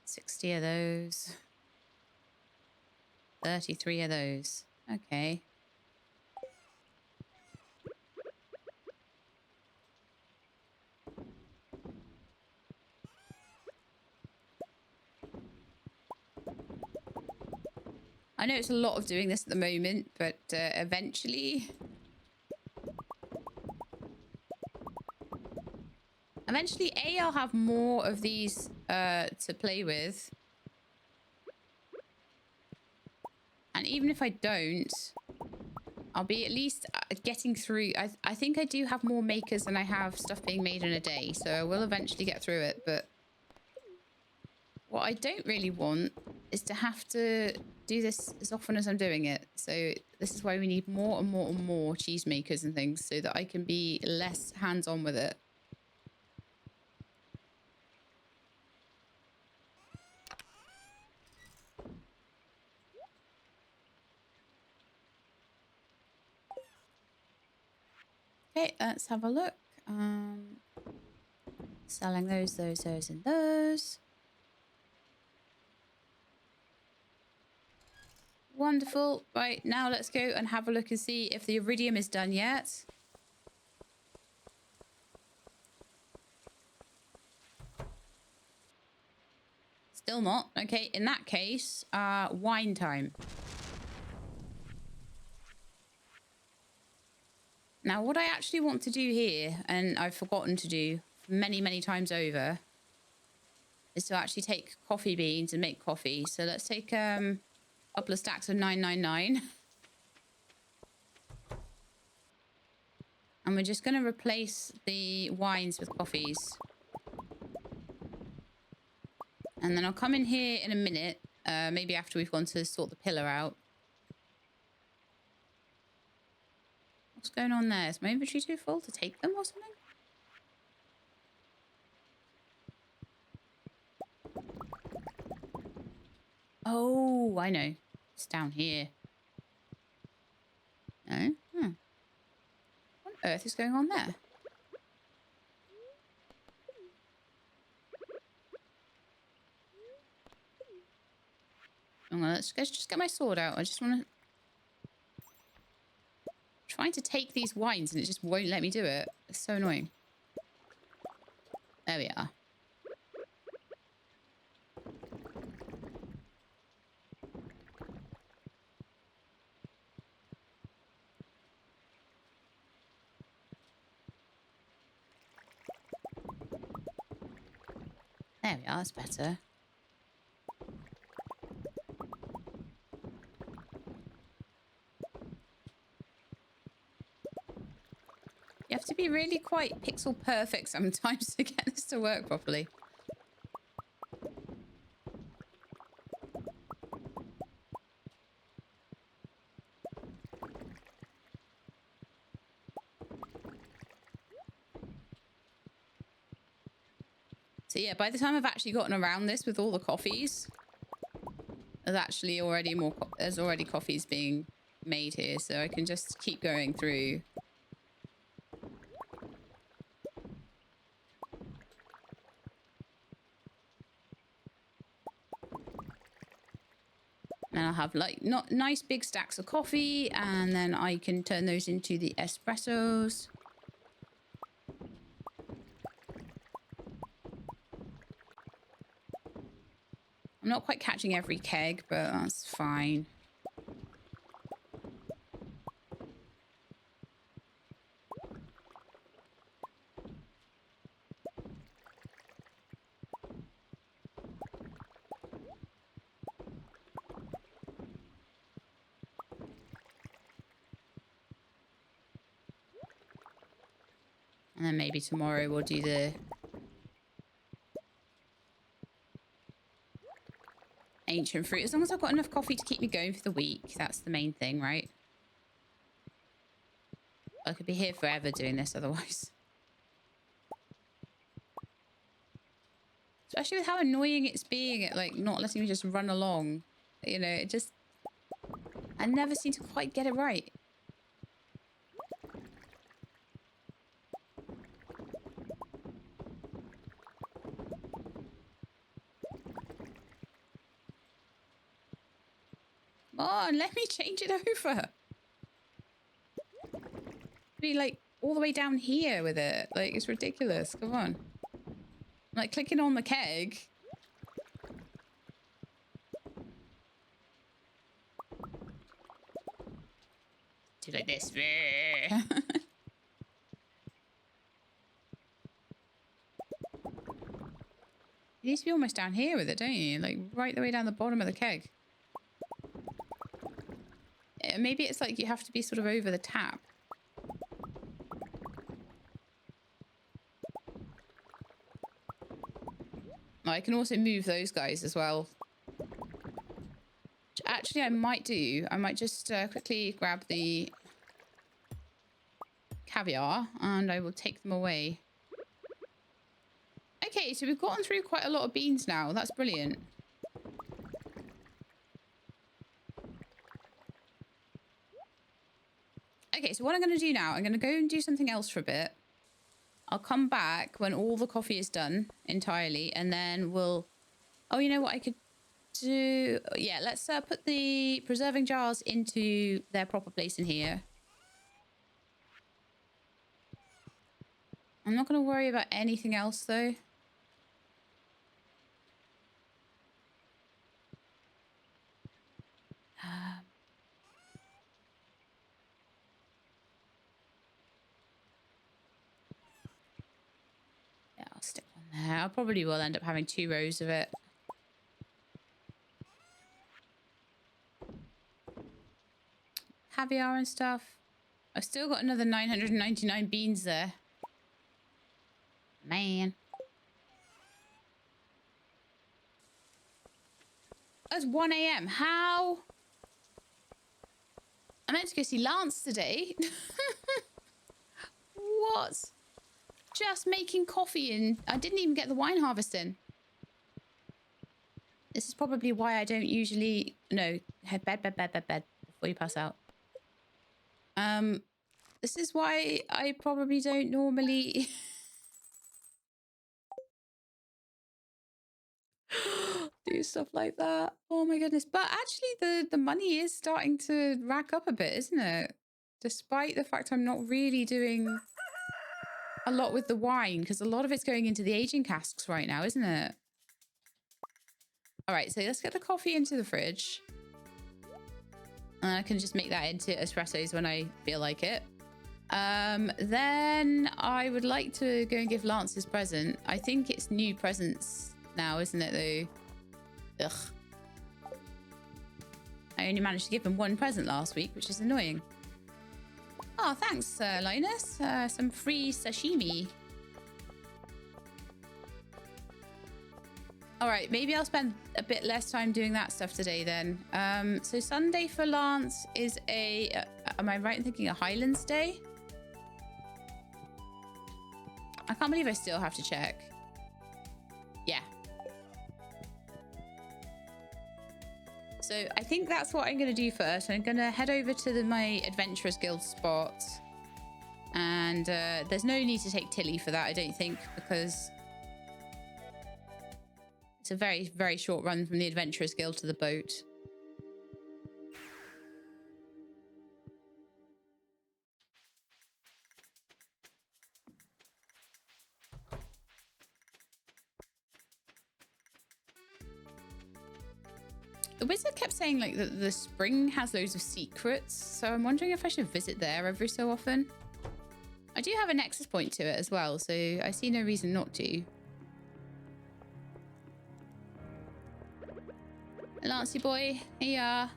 60 of those. 33 of those. Okay. I know it's a lot of doing this at the moment, but eventually... Eventually, A, I'll have more of these to play with. And even if I don't, I'll be at least getting through. I think I do have more makers than I have stuff being made in a day, so I will eventually get through it. But what I don't really want is to have to do this as often as I'm doing it. So this is why we need more and more and more cheese makers and things, so that I can be less hands-on with it. Okay, let's have a look. Selling those, and those. Wonderful. Right, now let's go and have a look and see if the iridium is done yet. Still not. Okay, in that case, wine time. Now, what I actually want to do here, and I've forgotten to do many, many times over, is to actually take coffee beans and make coffee. So let's take a couple of stacks of 999. And we're just going to replace the wines with coffees. And then I'll come in here in a minute, maybe after we've gone to sort the pillar out. What's going on there? Is my inventory too full to take them or something? Oh, I know. It's down here. No? What on earth is going on there? Hang on, let's just get my sword out. I just want to... Trying to take these wines and it just won't let me do it. It's so annoying. There we are. There we are, that's better. You have to be really quite pixel perfect sometimes to get this to work properly. So yeah, by the time I've actually gotten around this with all the coffees, there's actually already there's already coffees being made here, so I can just keep going through. And I'll have like nice big stacks of coffee, and then I can turn those into the espressos. I'm not quite catching every keg, but that's fine. And then maybe tomorrow we'll do the ancient fruit. As long as I've got enough coffee to keep me going for the week, that's the main thing, right? I could be here forever doing this otherwise. Especially with how annoying it's being at like not letting me just run along. You know, it just... I never seem to quite get it right. Come on, let me change it over. Be like all the way down here with it. Like, it's ridiculous. Come on. I'm like clicking on the keg. Do like this. You need to be almost down here with it, don't you? Like right the way down the bottom of the keg. Maybe it's like you have to be sort of over the tap. I can also move those guys as well. Which actually, I might do. I might just quickly grab the caviar and I will take them away. Okay, so we've gotten through quite a lot of beans now. That's brilliant. Okay, so what I'm going to do now, I'm going to go and do something else for a bit. I'll come back when all the coffee is done entirely, and then we'll... Oh, you know what I could do? Yeah, let's put the preserving jars into their proper place in here. I'm not going to worry about anything else, though. Yeah, I'll stick one there. I probably will end up having 2 rows of it. Caviar and stuff. I've still got another 999 beans there. Man. It's 1 a.m. How? I meant to go see Lance today. What? Just making coffee and I didn't even get the wine harvest in. This is probably why I don't usually... No, bed before you pass out. This is why I probably don't normally... do stuff like that. Oh my goodness. But actually the money is starting to rack up a bit, isn't it? Despite the fact I'm not really doing a lot with the wine, because a lot of it's going into the aging casks right now, isn't it? All right, so let's get the coffee into the fridge. And I can just make that into espressos when I feel like it. Then I would like to go and give Lance his present. I think it's new presents now, isn't it, though? Ugh. I only managed to give him 1 present last week, which is annoying. Oh, thanks, Linus. Some free sashimi. All right, maybe I'll spend a bit less time doing that stuff today then. So Sunday for Lance is a... am I right in thinking a Highlands Day? I can't believe I still have to check. Yeah. So I think that's what I'm going to do first. I'm going to head over to my Adventurers Guild spot. And there's no need to take Tilly for that, I don't think, because it's a very, very short run from the Adventurers Guild to the boat. The wizard kept saying like that the spring has loads of secrets, so I'm wondering if I should visit there every so often. I do have a nexus point to it as well, so I see no reason not to. Lancey boy, here you are.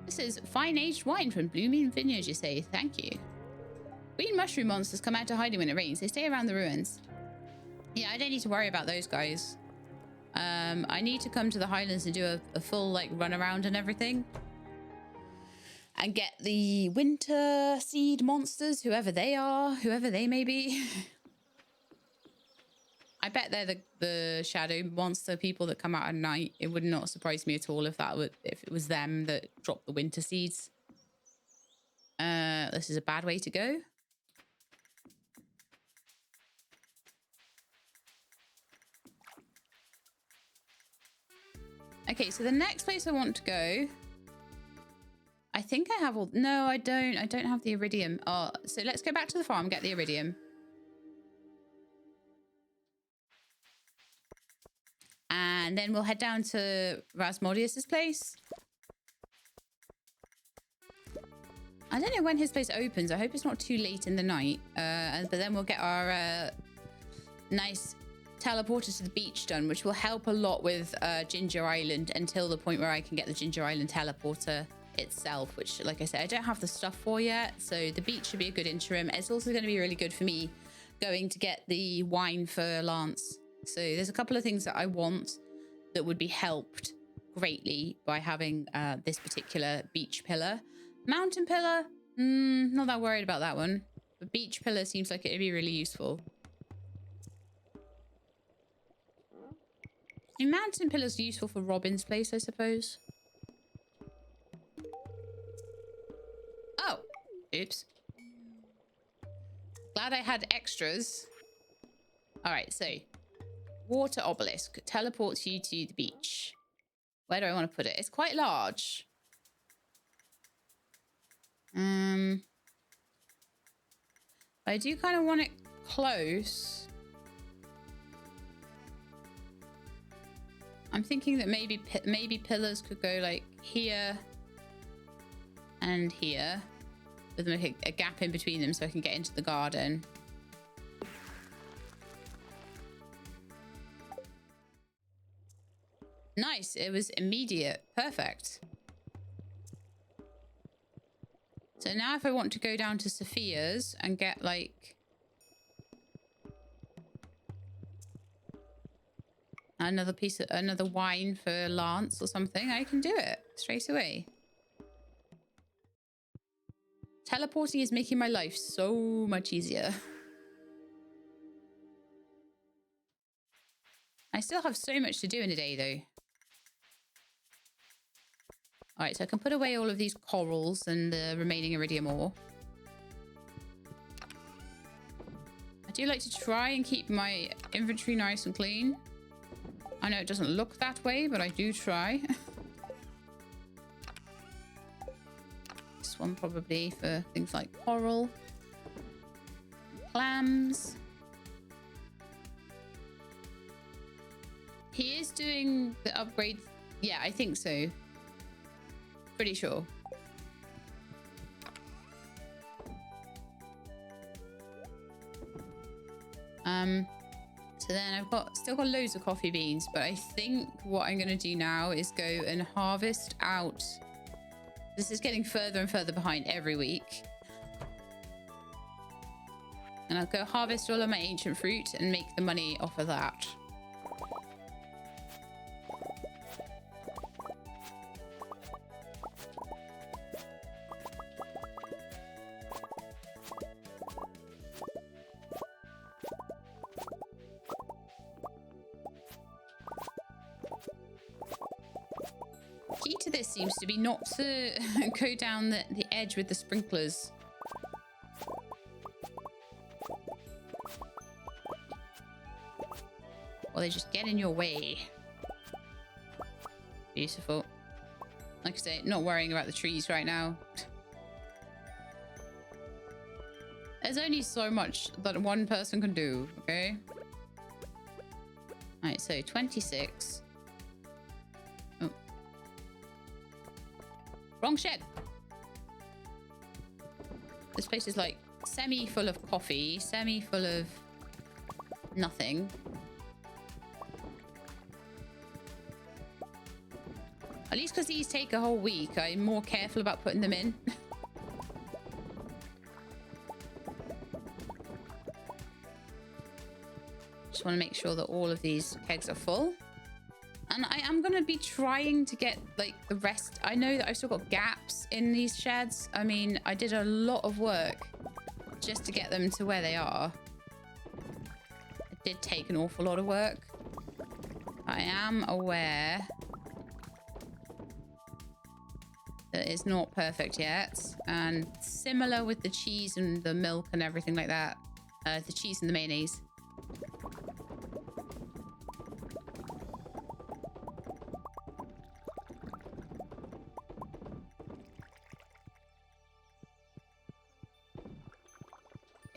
This is fine aged wine from Blooming Vineyards, you say. Thank you. Green mushroom monsters come out to hiding when it rains. They stay around the ruins. Yeah, I don't need to worry about those guys. I need to come to the Highlands and do a full like run around and everything. And get the winter seed monsters, whoever they are, whoever they may be. I bet they're the shadow monster people that come out at night. It would not surprise me at all if it was them that dropped the winter seeds. This is a bad way to go. Okay, so the next place I want to go, I think I have all... No, I don't. I don't have the iridium. Oh, so let's go back to the farm, get the iridium. And then we'll head down to Rasmodius's place. I don't know when his place opens. I hope it's not too late in the night. But then we'll get our nice teleporter to the beach done, which will help a lot with Ginger Island until the point where I can get the Ginger Island teleporter itself, which, like I said, I don't have the stuff for yet. So the beach should be a good interim. It's also going to be really good for me going to get the wine for Lance. So there's a couple of things that I want that would be helped greatly by having this particular beach pillar. Mountain pillar, not that worried about that one. But beach pillar seems like it'd be really useful. A mountain pillar's useful for Robin's place, I suppose. Oh, oops. Glad I had extras. All right, so water obelisk teleports you to the beach. Where do I want to put it? It's quite large. I do kind of want it close. I'm thinking that maybe pillars could go like here and here, with like a gap in between them so I can get into the garden. Nice, it was immediate. Perfect. So now if I want to go down to Sophia's and get like another wine for Lance or something, I can do it straight away. Teleporting is making my life so much easier. I still have so much to do in a day though. All right, so I can put away all of these corals and the remaining iridium ore. I do like to try and keep my inventory nice and clean. I know it doesn't look that way, but I do try. This one probably for things like coral, clams. He is doing the upgrade. Yeah, I think so. Pretty sure. So then I've still got loads of coffee beans, but I think what I'm going to do now is go and harvest out. This is getting further and further behind every week. And I'll go harvest all of my ancient fruit and make the money off of that. Key to this seems to be not to go down the edge with the sprinklers. Or they just get in your way. Beautiful. Like I say, not worrying about the trees right now. There's only so much that one person can do, okay? Alright, so 26. Oh. Wrong shed. This place is like semi-full of coffee, semi-full of nothing. At least because these take a whole week, I'm more careful about putting them in. Just want to make sure that all of these kegs are full. And I am going to be trying to get like the rest. I know that I've still got gaps in these sheds. I mean, I did a lot of work just to get them to where they are. It did take an awful lot of work. I am aware that it's not perfect yet. And similar with the cheese and the milk and everything like that. The cheese and the mayonnaise.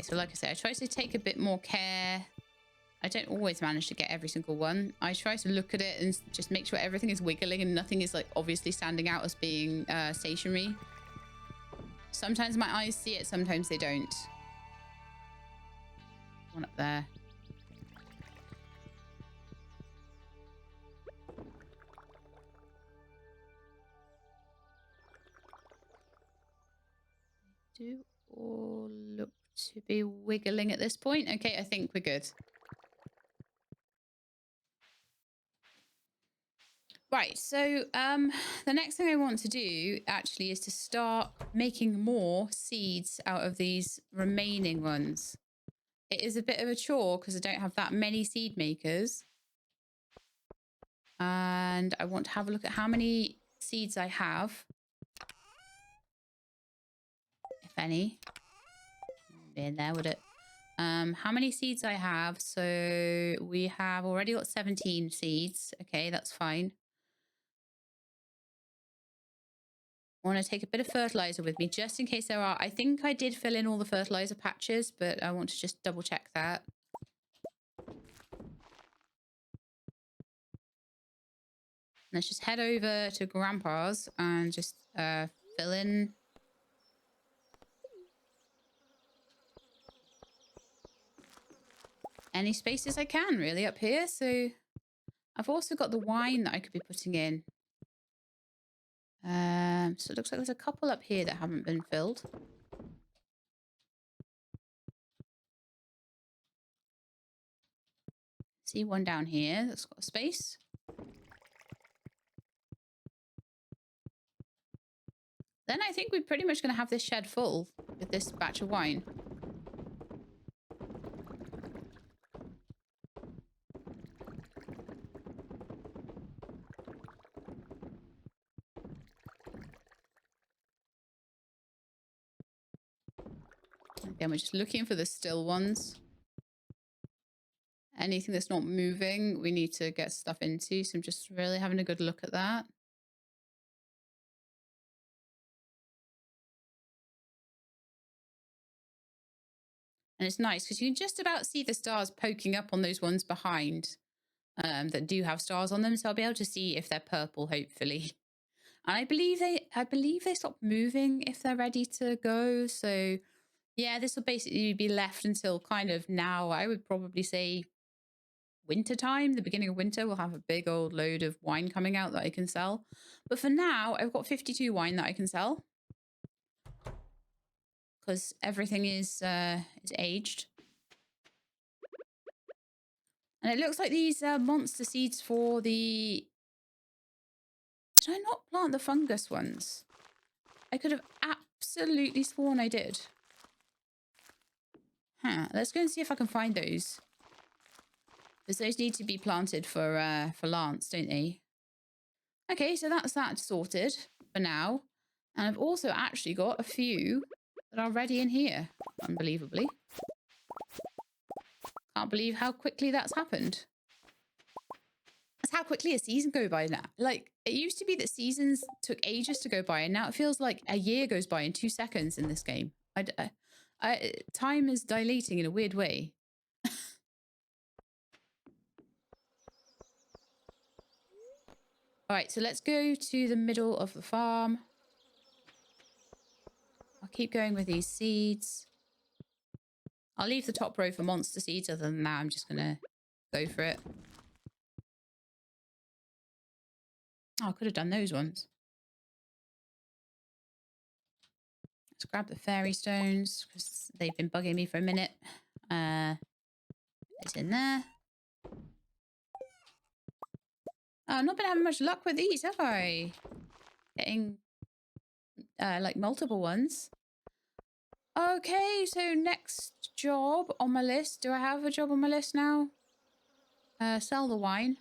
So like I said, I try to take a bit more care. I don't always manage to get every single one. I try to look at it and just make sure everything is wiggling and nothing is like obviously standing out as being stationary. Sometimes my eyes see it, sometimes they don't. One up there. do all look to be wiggling at this point. Okay, I think we're good. Right, so the next thing I want to do actually is to start making more seeds out of these remaining ones. It is a bit of a chore because I don't have that many seed makers. And I want to have a look at how many seeds I have. If any. Be in there, would it? How many seeds I have? So we have already got 17 seeds. Okay, that's fine. I want to take a bit of fertilizer with me just in case there are. I think I did fill in all the fertilizer patches, but I want to just double check that. Let's just head over to Grandpa's and just fill in. Any spaces I can, really, up here. So I've also got the wine that I could be putting in. So it looks like there's a couple up here that haven't been filled. See one down here that's got a space. Then I think we're pretty much going to have this shed full with this batch of wine. Again, we're just looking for the still ones. Anything that's not moving, we need to get stuff into. So I'm just really having a good look at that. And it's nice because you can just about see the stars poking up on those ones behind that do have stars on them. So I'll be able to see if they're purple, hopefully. And I believe they stop moving if they're ready to go. So yeah, this will basically be left until kind of now. I would probably say winter time, the beginning of winter. We'll have a big old load of wine coming out that I can sell. But for now, I've got 52 wine that I can sell because everything is aged. And it looks like these monster seeds for the... Did I not plant the fungus ones? I could have absolutely sworn I did. Huh. Let's go and see if I can find those. Because those need to be planted for Lance, don't they? Okay, so that's that sorted for now. And I've also actually got a few that are ready in here, unbelievably. Can't believe how quickly that's happened. That's how quickly a season goes by now. Like, it used to be that seasons took ages to go by, and now it feels like a year goes by in 2 seconds in this game. Time is dilating in a weird way. All right, so let's go to the middle of the farm. I'll keep going with these seeds. I'll leave the top row for monster seeds. Other than that, I'm just going to go for it. Oh, I could have done those ones. Let's grab the fairy stones because they've been bugging me for a minute. It's in there. Oh, I've not been having much luck with these, have I? Getting like multiple ones. Okay, so next job on my list. Do I have a job on my list now? Sell the wine.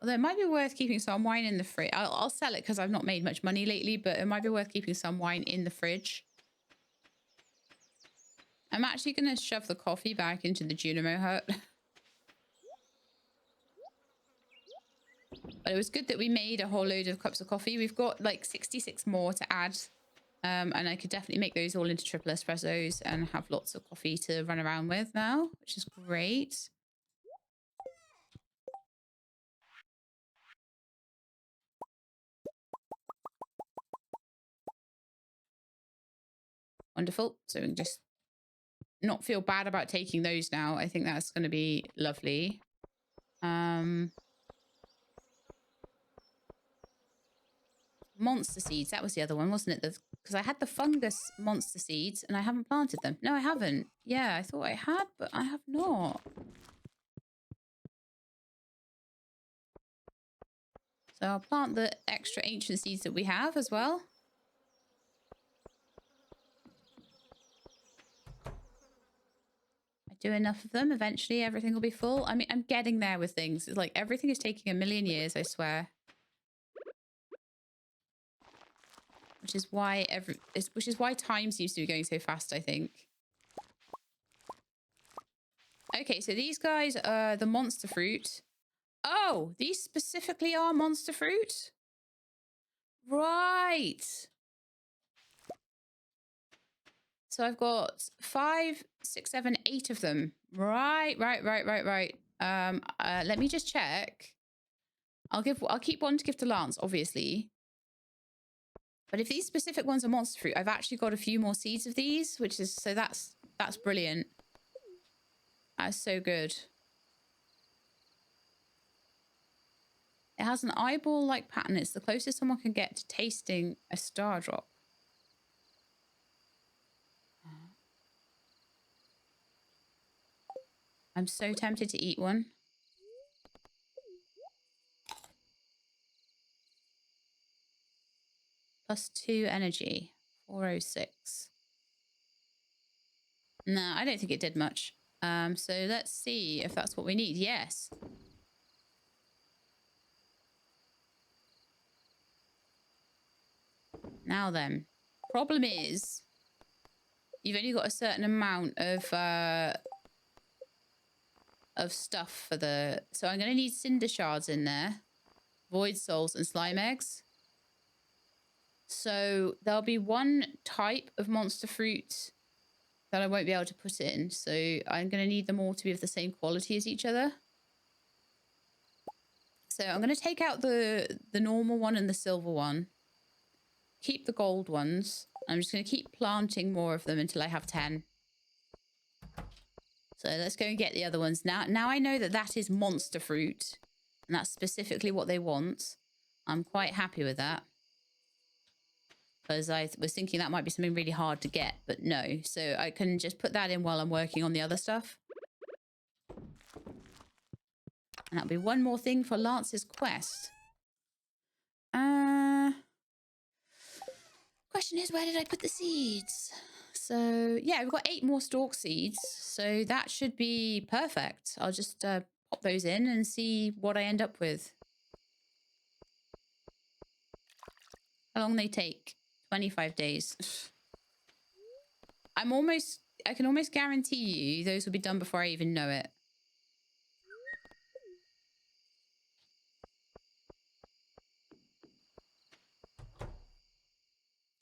Although it might be worth keeping some wine in the fridge. I'll sell it because I've not made much money lately, but it might be worth keeping some wine in the fridge. I'm actually going to shove the coffee back into the Junimo hut. But it was good that we made a whole load of cups of coffee. We've got like 66 more to add. And I could definitely make those all into triple espressos and have lots of coffee to run around with now, which is great. Wonderful. So we can just not feel bad about taking those now. I think that's going to be lovely. monster seeds. That was the other one, wasn't it? Because I had the fungus monster seeds and I haven't planted them. No, I haven't. Yeah, I thought I had, but I have not. So I'll plant the extra ancient seeds that we have as well. I do enough of them. Eventually everything will be full. I mean, I'm getting there with things. It's like everything is taking a million years, I swear. Which is why time seems to be going so fast, I think. Okay, so these guys are the monster fruit. Oh, these specifically are monster fruit? Right. So I've got 5, 6, 7, 8 of them. Right. Let me just check. I'll keep one to give to Lance, obviously. But if these specific ones are monster fruit, I've actually got a few more seeds of these, which is that's brilliant. That's so good. It has an eyeball-like pattern. It's the closest someone can get to tasting a star drop. I'm so tempted to eat one. +2 energy. 406. No, I don't think it did much. So let's see if that's what we need. Yes. Now then. Problem is, you've only got a certain amount of stuff for the... So I'm going to need cinder shards in there. Void souls and slime eggs. So there'll be one type of monster fruit that I won't be able to put in. So I'm going to need them all to be of the same quality as each other. So I'm going to take out the normal one and the silver one. Keep the gold ones. I'm just going to keep planting more of them until I have 10. So let's go and get the other ones. Now I know that that is monster fruit. And that's specifically what they want. I'm quite happy with that. Because I was thinking that might be something really hard to get, but no. So I can just put that in while I'm working on the other stuff. And that'll be one more thing for Lance's quest. Question is, where did I put the seeds? So, yeah, we've got 8 more stalk seeds. So that should be perfect. I'll just pop those in and see what I end up with. How long they take? 25 days. I can almost guarantee you those will be done before I even know it.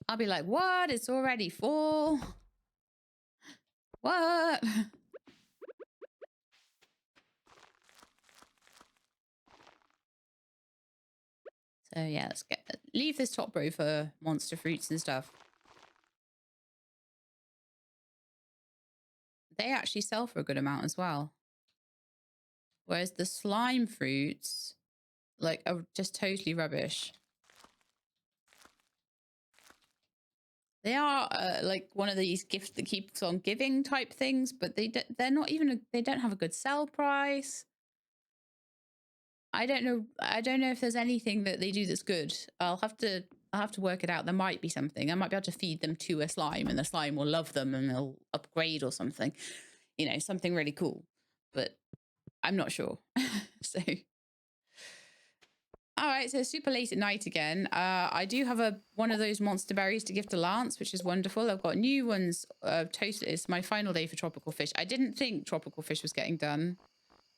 I'll be like, what? It's already fall? What? So yeah, let's leave this top row for monster fruits and stuff. They actually sell for a good amount as well. Whereas the slime fruits, like, are just totally rubbish. They are like one of these gifts that keeps on giving type things, but they're not even they don't have a good sell price. I don't know if there's anything that they do that's good. I'll have to work it out. There might be something. I might be able to feed them to a slime and the slime will love them and they'll upgrade or something. You know, something really cool. But I'm not sure. So all right, so super late at night again. I do have one of those monster berries to give to Lance, which is wonderful. I've got new ones toasted. It's my final day for tropical fish. I didn't think tropical fish was getting done.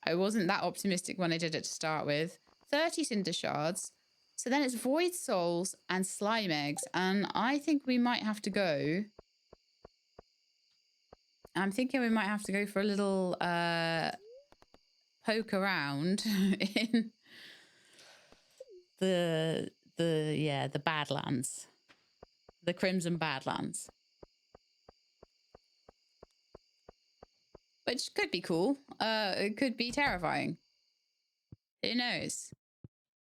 I wasn't that optimistic when I did it to start with. 30 cinder shards. So then it's void souls and slime eggs. And I think we might have to go. I'm thinking we might have to go for a little poke around in the Badlands. The Crimson Badlands. Which could be cool. It could be terrifying. Who knows?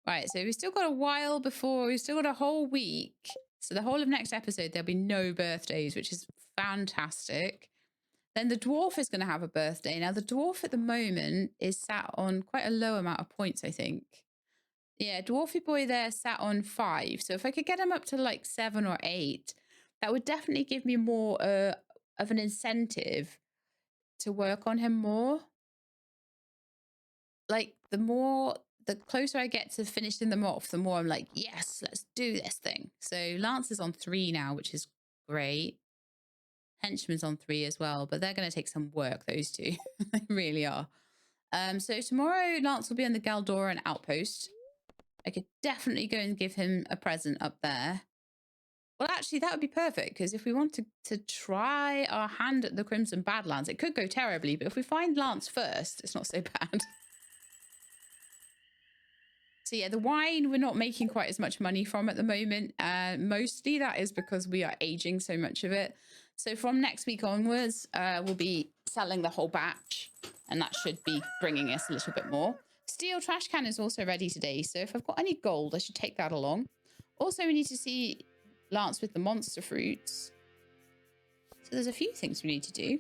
Right, so we've still got a while before, we've still got a whole week. So the whole of next episode, there'll be no birthdays, which is fantastic. Then the dwarf is going to have a birthday. Now, the dwarf at the moment is sat on quite a low amount of points, I think. Yeah, dwarfy boy there sat on 5. So if I could get him up to like 7 or 8, that would definitely give me more of an incentive to work on him more. Like the closer I get to finishing them off, the more I'm like, yes, let's do this thing. So Lance is on 3 now, which is great. Henchman's on 3 as well, but they're going to take some work, those two. They really are. So tomorrow Lance will be on the Galdoran outpost. I could definitely go and give him a present up there. Well, actually, that would be perfect, because if we want to try our hand at the Crimson Badlands, it could go terribly, but if we find Lance first, it's not so bad. So yeah, the wine we're not making quite as much money from at the moment. Mostly that is because we are aging so much of it. So from next week onwards, we'll be selling the whole batch, and that should be bringing us a little bit more. Steel trash can is also ready today, so if I've got any gold, I should take that along. Also, we need to see Lance with the monster fruits. So there's a few things we need to do.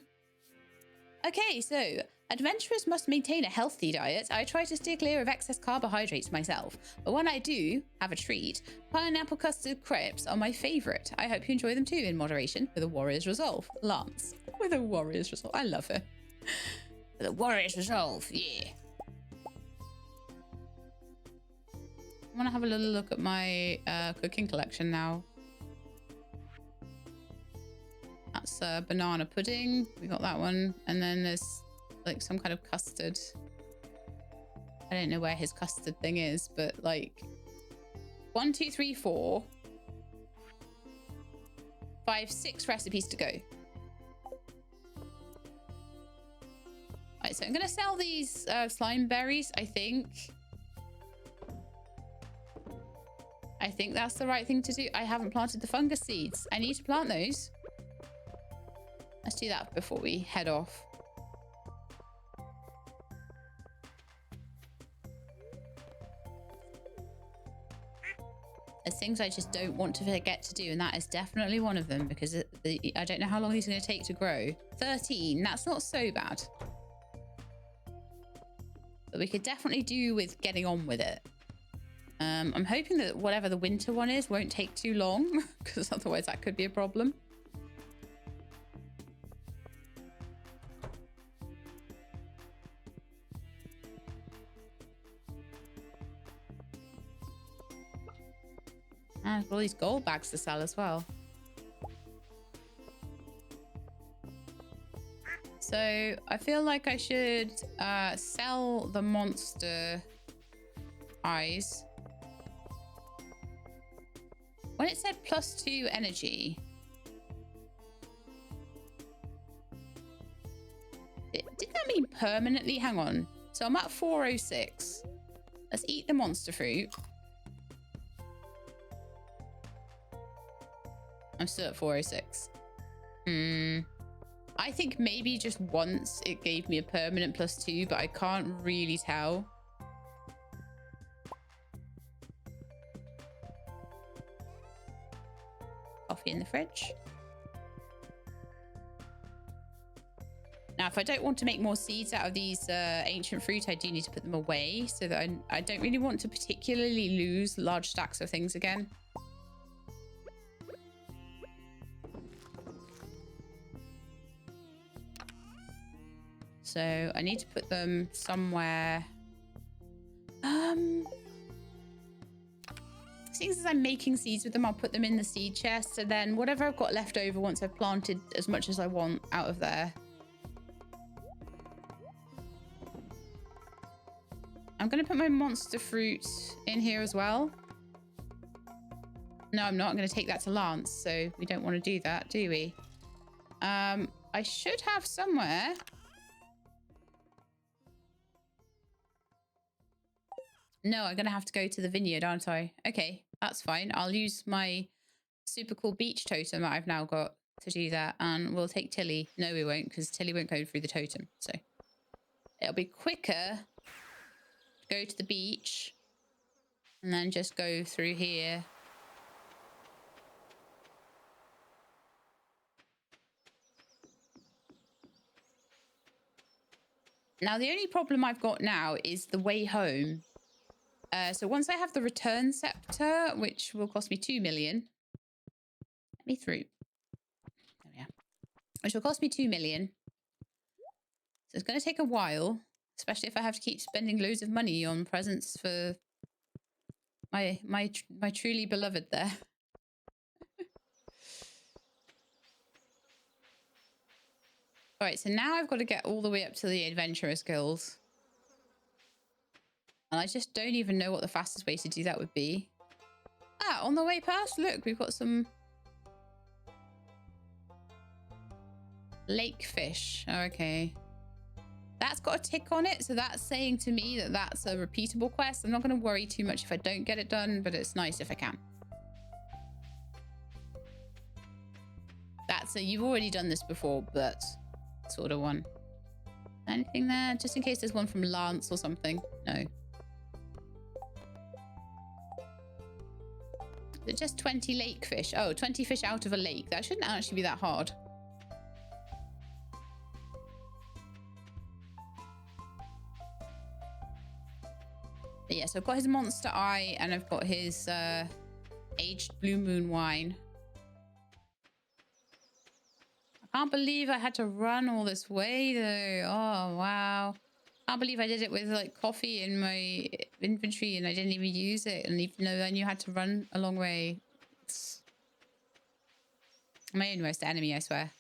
Okay, so adventurers must maintain a healthy diet. I try to steer clear of excess carbohydrates myself, but when I do have a treat, pineapple custard crepes are my favourite. I hope you enjoy them too in moderation, with a warrior's resolve. Lance, with a warrior's resolve. I love her. With a warrior's resolve, yeah. I want to have a little look at my cooking collection now. That's banana pudding. We got that one. And then there's like some kind of custard. I don't know where his custard thing is, but like 1, 2, 3, 4, 5, 6 recipes to go. Right, so I'm going to sell these slime berries, I think. I think that's the right thing to do. I haven't planted the fungus seeds. I need to plant those. Let's do that before we head off. There's things I just don't want to forget to do, and that is definitely one of them, because I don't know how long these are going to take to grow. 13, that's not so bad. But we could definitely do with getting on with it. I'm hoping that whatever the winter one is won't take too long, because otherwise that could be a problem. And all these gold bags to sell as well. So I feel like I should sell the monster eyes. When it said +2 energy, did that mean permanently? Hang on. So I'm at 406. Let's eat the monster fruit. I'm still at 406. I think maybe just once it gave me a permanent +2, but I can't really tell. Coffee in the fridge. Now, if I don't want to make more seeds out of these ancient fruit, I do need to put them away, so that I don't really want to particularly lose large stacks of things again. So I need to put them somewhere. Since I'm making seeds with them, I'll put them in the seed chest, and then whatever I've got left over once I've planted as much as I want out of there. I'm going to put my monster fruit in here as well. No, I'm not. I'm going to take that to Lance, so we don't want to do that, do we? I should have somewhere. No, I'm going to have to go to the vineyard, aren't I? Okay, that's fine. I'll use my super cool beach totem that I've now got to do that. And we'll take Tilly. No, we won't, because Tilly won't go through the totem. So it'll be quicker to go to the beach And then just go through here. Now, the only problem I've got now is the way home. So once I have the return scepter, which will cost me 2 million. Let me through. There we are. Which will cost me 2 million. So it's going to take a while, especially if I have to keep spending loads of money on presents for my truly beloved there. All right, so now I've got to get all the way up to the Adventurers Guild. And I just don't even know what the fastest way to do that would be. Ah, on the way past, look, we've got some lake fish. Oh, okay. That's got a tick on it, so that's saying to me that that's a repeatable quest. I'm not going to worry too much if I don't get it done, but it's nice if I can. That's a, you've already done this before, but sort of one. Anything there? Just in case there's one from Lance or something. No. They're just 20 lake fish. Oh, 20 fish out of a lake. That shouldn't actually be that hard. But yeah, so I've got his monster eye and I've got his aged blue moon wine. I can't believe I had to run all this way though. Oh, wow. I can't believe I did it with like coffee in my inventory and I didn't even use it. And even though I knew I had to run a long way. It's my own worst enemy, I swear.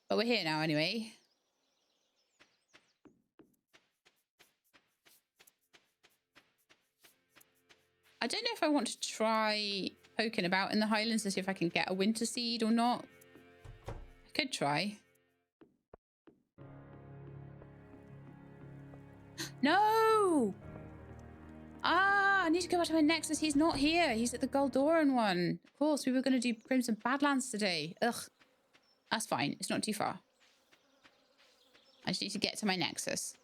But we're here now anyway. I don't know if I want to try poking about in the Highlands to see if I can get a winter seed or not. I could try. No! Ah, I need to go back to my Nexus. He's not here. He's at the Goldoran one. Of course, we were going to do Crimson Badlands today. Ugh. That's fine. It's not too far. I just need to get to my Nexus.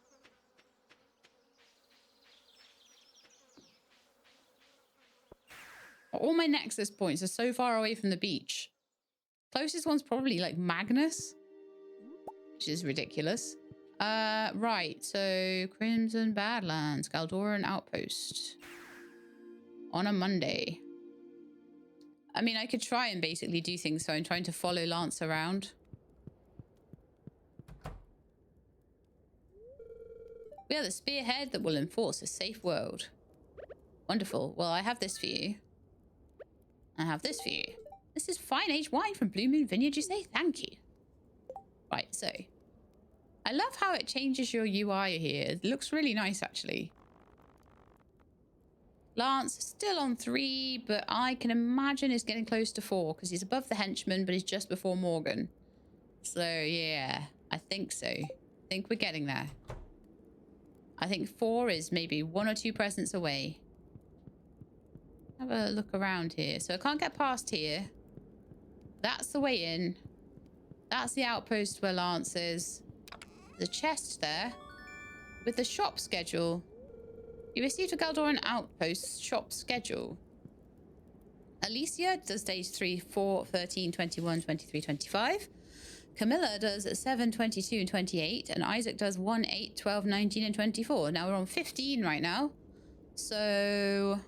All my Nexus points are so far away from the beach. Closest one's probably like Magnus, which is ridiculous. Right, so Crimson Badlands, Galdoran Outpost on a Monday. I mean, I could try and basically do things, so I'm trying to follow Lance around. We are the spearhead that will enforce a safe world. Wonderful. Well, I have this for you. I have this for you. This is fine aged wine from Blue Moon Vineyard, you say? Thank you. Right, so I love how it changes your UI here. It looks really nice, actually. Lance still on 3, but I can imagine he's getting close to 4 because he's above the henchman, but he's just before Morgan. So, yeah, I think so. I think we're getting there. I think 4 is maybe 1 or 2 presents away. Have a look around here. So I can't get past here. That's the way in. That's the outpost where Lance is. There's a chest there with the shop schedule. You received a Galdoran outpost shop schedule. Alicia does days 3, 4, 13, 21, 23, 25. Camilla does 7, 22, and 28. And Isaac does 1, 8, 12, 19, and 24. Now we're on 15 right now. So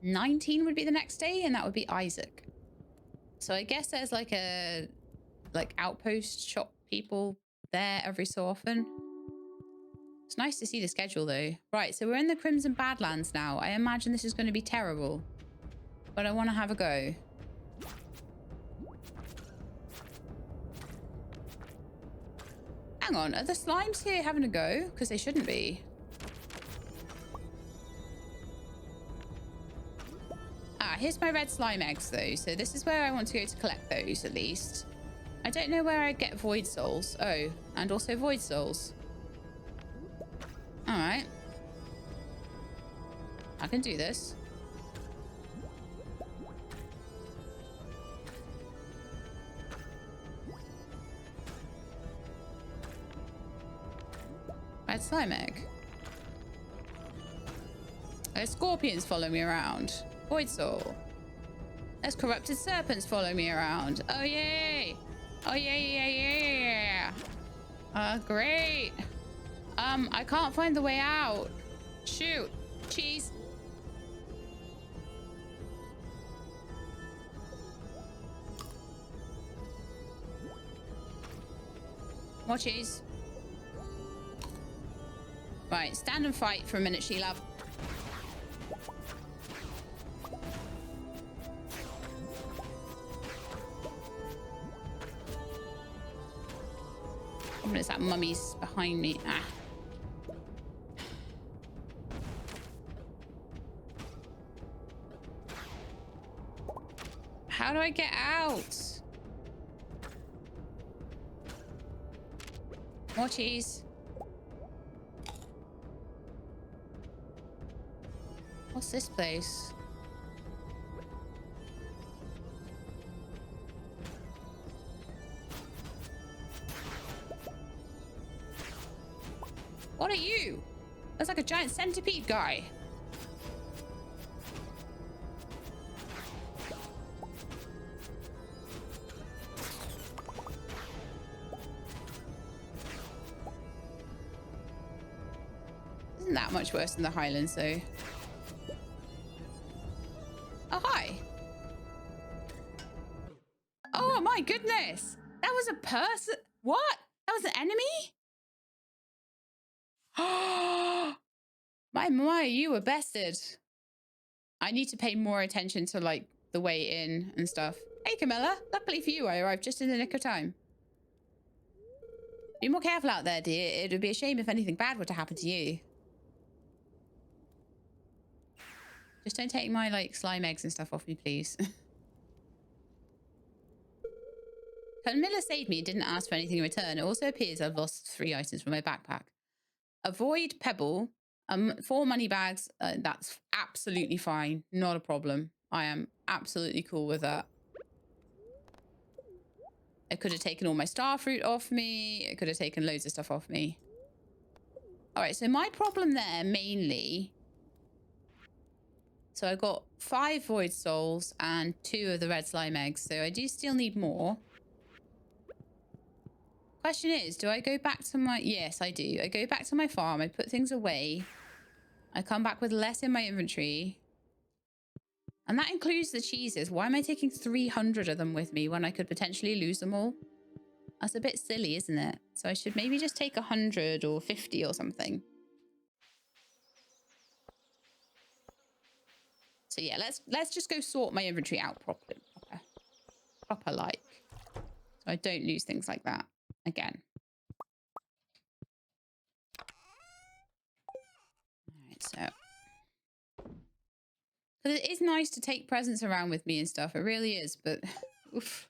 19 would be the next day, and that would be Isaac. So I guess there's like a outpost shop people there every so often. It's nice to see the schedule though. Right, so we're in the Crimson Badlands now. I imagine this is going to be terrible, but I want to have a go. Hang on, are the slimes here having a go? Because they shouldn't be. Ah, here's my red slime eggs though. So this is where I want to go to collect those at least. I don't know where I get void souls. Oh, and also void souls. All right. I can do this. Red slime egg. There's scorpions follow me around. Void soul. There's corrupted serpents follow me around. Oh, yay. Oh, yeah. Great. I can't find the way out. Shoot. Cheese. More cheese. Right, stand and fight for a minute, She-Love. Oh, there's that mummy's behind me. Ah. How do I get out? More cheese. What's this place? What are you? That's like a giant centipede guy. Isn't that much worse than the Highlands, though? Oh, hi. Oh, my goodness. That was a person. What? That was an enemy? My, you were bested. I need to pay more attention to, like, the way in and stuff. Hey, Camilla. Luckily for you, I arrived just in the nick of time. Be more careful out there, dear. It would be a shame if anything bad were to happen to you. Just don't take my, like, slime eggs and stuff off me, please. Camilla saved me and didn't ask for anything in return. It also appears I've lost 3 items from my backpack. A void pebble, 4 money bags. That's absolutely fine. Not a problem. I am absolutely cool with that. It could have taken all my star fruit off me. It could have taken loads of stuff off me. All right, so my problem there mainly... So I got 5 void souls and 2 of the red slime eggs. So I do still need more. Question is, do I go back to my... Yes, I do. I go back to my farm. I put things away. I come back with less in my inventory. And that includes the cheeses. Why am I taking 300 of them with me when I could potentially lose them all? That's a bit silly, isn't it? So I should maybe just take 100 or 50 or something. So yeah, let's just go sort my inventory out properly. Proper like. So I don't lose things like that again. Alright, so. Because it is nice to take presents around with me and stuff. It really is, but oof.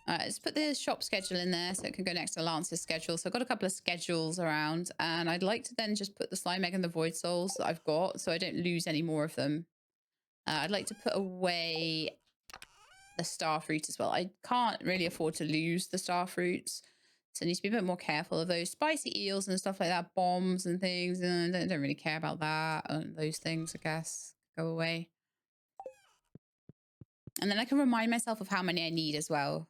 Let's put the shop schedule in there so it can go next to Lance's schedule. So I've got a couple of schedules around, and I'd like to then just put the slime egg and the void souls that I've got so I don't lose any more of them. I'd like to put away the star fruit as well. I can't really afford to lose the star fruits, so I need to be a bit more careful of those spicy eels and stuff like that, bombs and things. And I don't really care about that. Those things, I guess, go away. And then I can remind myself of how many I need as well.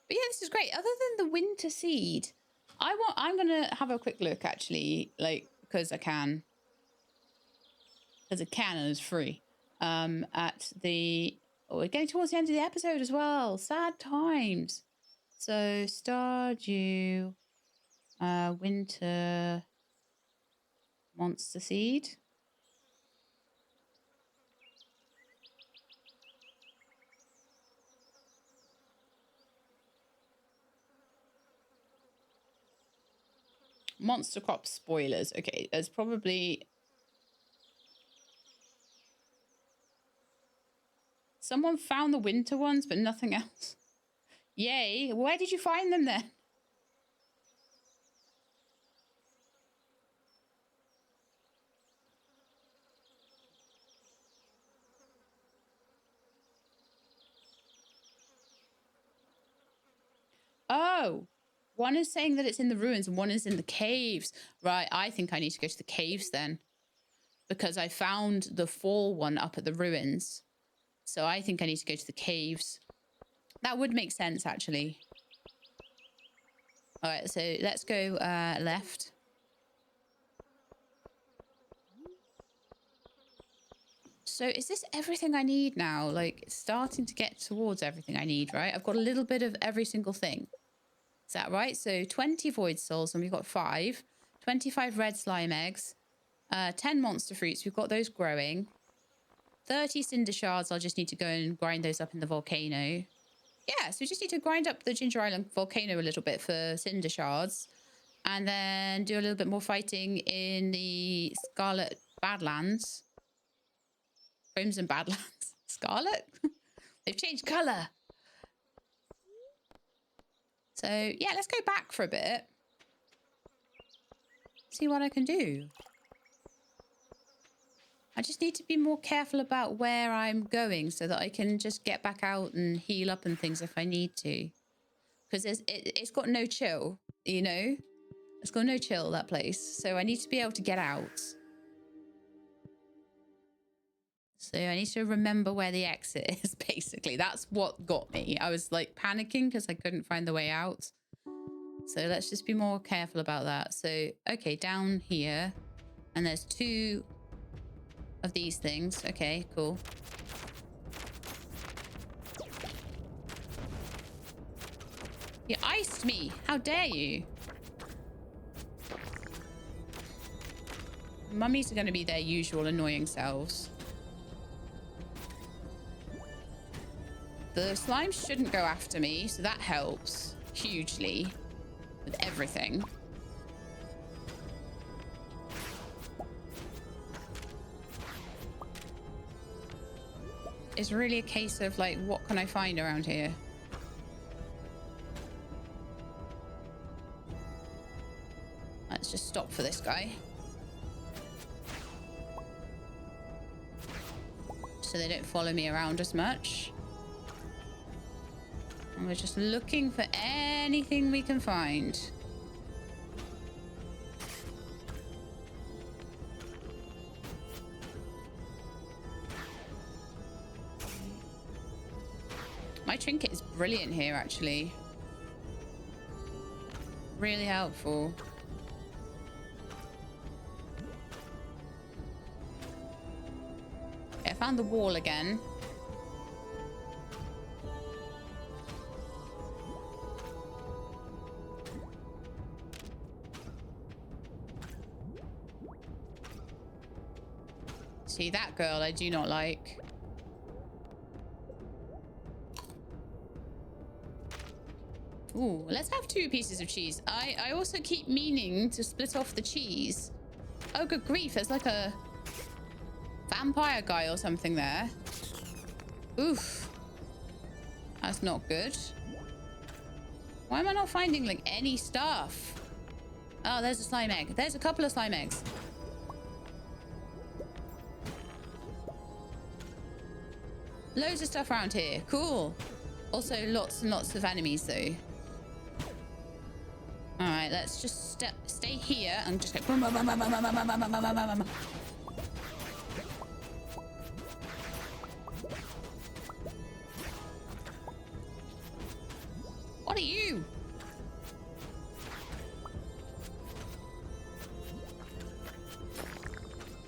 But yeah, this is great. Other than the winter seed, I'm gonna have a quick look actually, like, because I can. Because I can and it's free. At the... Oh, we're getting towards the end of the episode as well. Sad times. So, Stardew, winter monster seed. Monster crop spoilers. Okay, there's probably... Someone found the winter ones, but nothing else. Yay. Where did you find them then? Oh. One is saying that it's in the ruins and one is in the caves. Right, I think I need to go to the caves then. Because I found the fall one up at the ruins. So I think I need to go to the caves. That would make sense, actually. All right, so let's go left. So is this everything I need now? Like, it's starting to get towards everything I need, right? I've got a little bit of every single thing. Is that right? So 20 void souls, and we've got 5. 25 red slime eggs. 10 monster fruits. We've got those growing. 30 cinder shards. I'll just need to go and grind those up in the volcano. Yeah, so we just need to grind up the Ginger Island volcano a little bit for cinder shards. And then do a little bit more fighting in the Scarlet Badlands. Crimson Badlands. Scarlet? They've changed colour. So, yeah, let's go back for a bit. See what I can do. I just need to be more careful about where I'm going so that I can just get back out and heal up and things if I need to. Because it's got no chill, you know? It's got no chill, that place. So I need to be able to get out. So I need to remember where the exit is, basically. That's what got me. I was like panicking because I couldn't find the way out. So let's just be more careful about that. So, okay, down here. And there's 2 of these things. Okay, cool. You iced me. How dare you? Mummies are going to be their usual annoying selves. The slimes shouldn't go after me, so that helps hugely with everything. It's really a case of, like, what can I find around here? Let's just stop for this guy. So they don't follow me around as much. And we're just looking for anything we can find. My trinket is brilliant here, actually. Really helpful. Okay, I found the wall again. See, that girl I do not like. Ooh, let's have 2 pieces of cheese. I also keep meaning to split off the cheese. Oh, good grief. There's like a vampire guy or something there. Oof. That's not good. Why am I not finding, like, any stuff? Oh, there's a slime egg. There's a couple of slime eggs. Loads of stuff around here. Cool. Also, lots and lots of enemies, though. All right, let's just stay here and just go. What are you?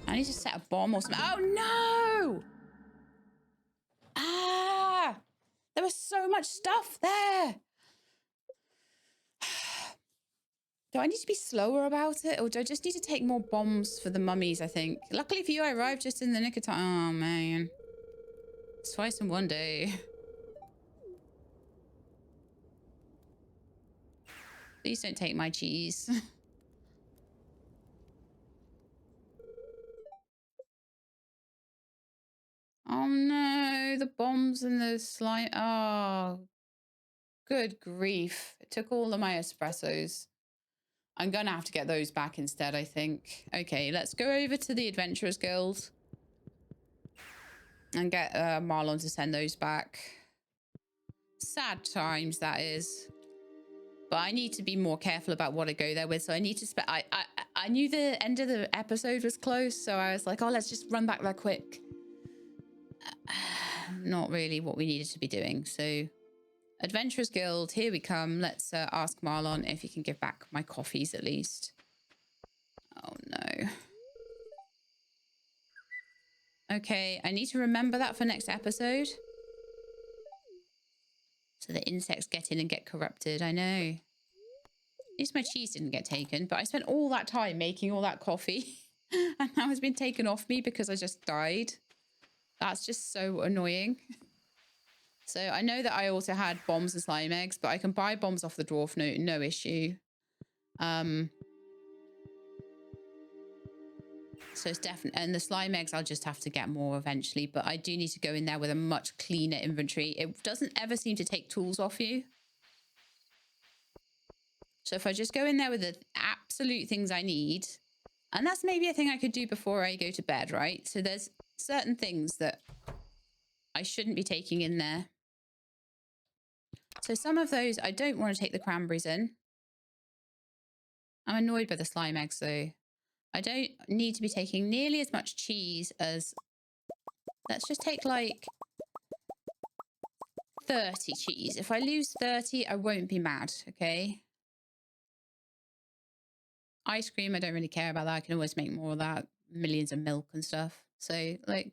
I need to set a bomb or something. Oh, no! Ah! There was so much stuff there. Do I need to be slower about it? Or do I just need to take more bombs for the mummies, I think? Luckily for you, I arrived just in the nick of time. Oh, man. It's twice in one day. Please don't take my cheese. Oh, no. The bombs and the slime. Oh, good grief. It took all of my espressos. I'm going to have to get those back instead, I think. Okay, let's go over to the Adventurers Guild and get Marlon to send those back. Sad times, that is. But I need to be more careful about what I go there with. So I need to spend. I knew the end of the episode was close, so I was like, oh, let's just run back there quick. Not really what we needed to be doing. So, Adventurers Guild, here we come. Let's ask Marlon if he can give back my coffees at least. Oh no. Okay, I need to remember that for next episode. So the insects get in and get corrupted. I know. At least my cheese didn't get taken, but I spent all that time making all that coffee and now it's been taken off me because I just died. That's just so annoying. So I know that I also had bombs and slime eggs, but I can buy bombs off the dwarf, no issue. So it's definitely, and the slime eggs I'll just have to get more eventually, but I do need to go in there with a much cleaner inventory. It doesn't ever seem to take tools off you. So if I just go in there with the absolute things I need, and that's maybe a thing I could do before I go to bed, right? So there's certain things that I shouldn't be taking in there. So some of those, I don't want to take the cranberries in. I'm annoyed by the slime eggs though. I don't need to be taking nearly as much cheese as, let's just take like 30 cheese. If I lose 30, I won't be mad, okay? Ice cream, I don't really care about that. I can always make more of that. Millions of milk and stuff. So, like,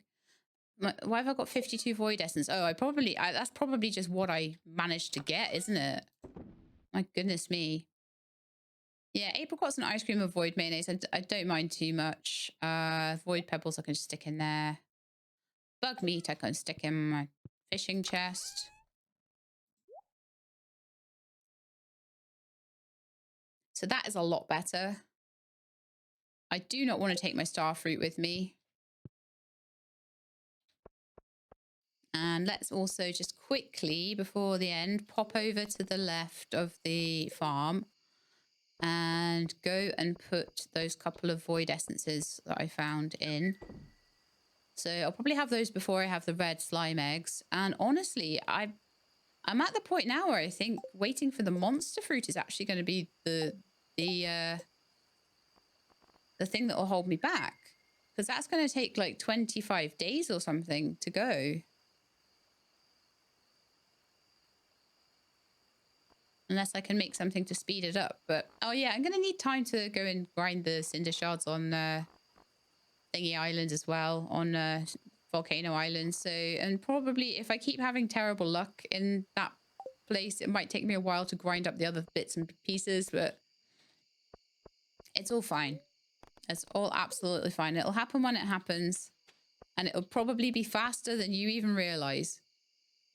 why have I got 52 void essence? Oh, that's probably just what I managed to get, isn't it? My goodness me. Yeah, apricots and ice cream and void mayonnaise. I don't mind too much. Void pebbles I can just stick in there. Bug meat I can stick in my fishing chest. So that is a lot better. I do not want to take my star fruit with me. And let's also just quickly, before the end, pop over to the left of the farm and go and put those couple of void essences that I found in. So I'll probably have those before I have the red slime eggs. And honestly, I'm at the point now where I think waiting for the monster fruit is actually going to be the thing that will hold me back. Because that's going to take like 25 days or something to go. Unless I can make something to speed it up. But, oh yeah, I'm going to need time to go and grind the cinder shards on Thingy Island as well. On Volcano Island. So, and probably if I keep having terrible luck in that place, it might take me a while to grind up the other bits and pieces. But it's all fine. It's all absolutely fine. It'll happen when it happens. And it'll probably be faster than you even realize.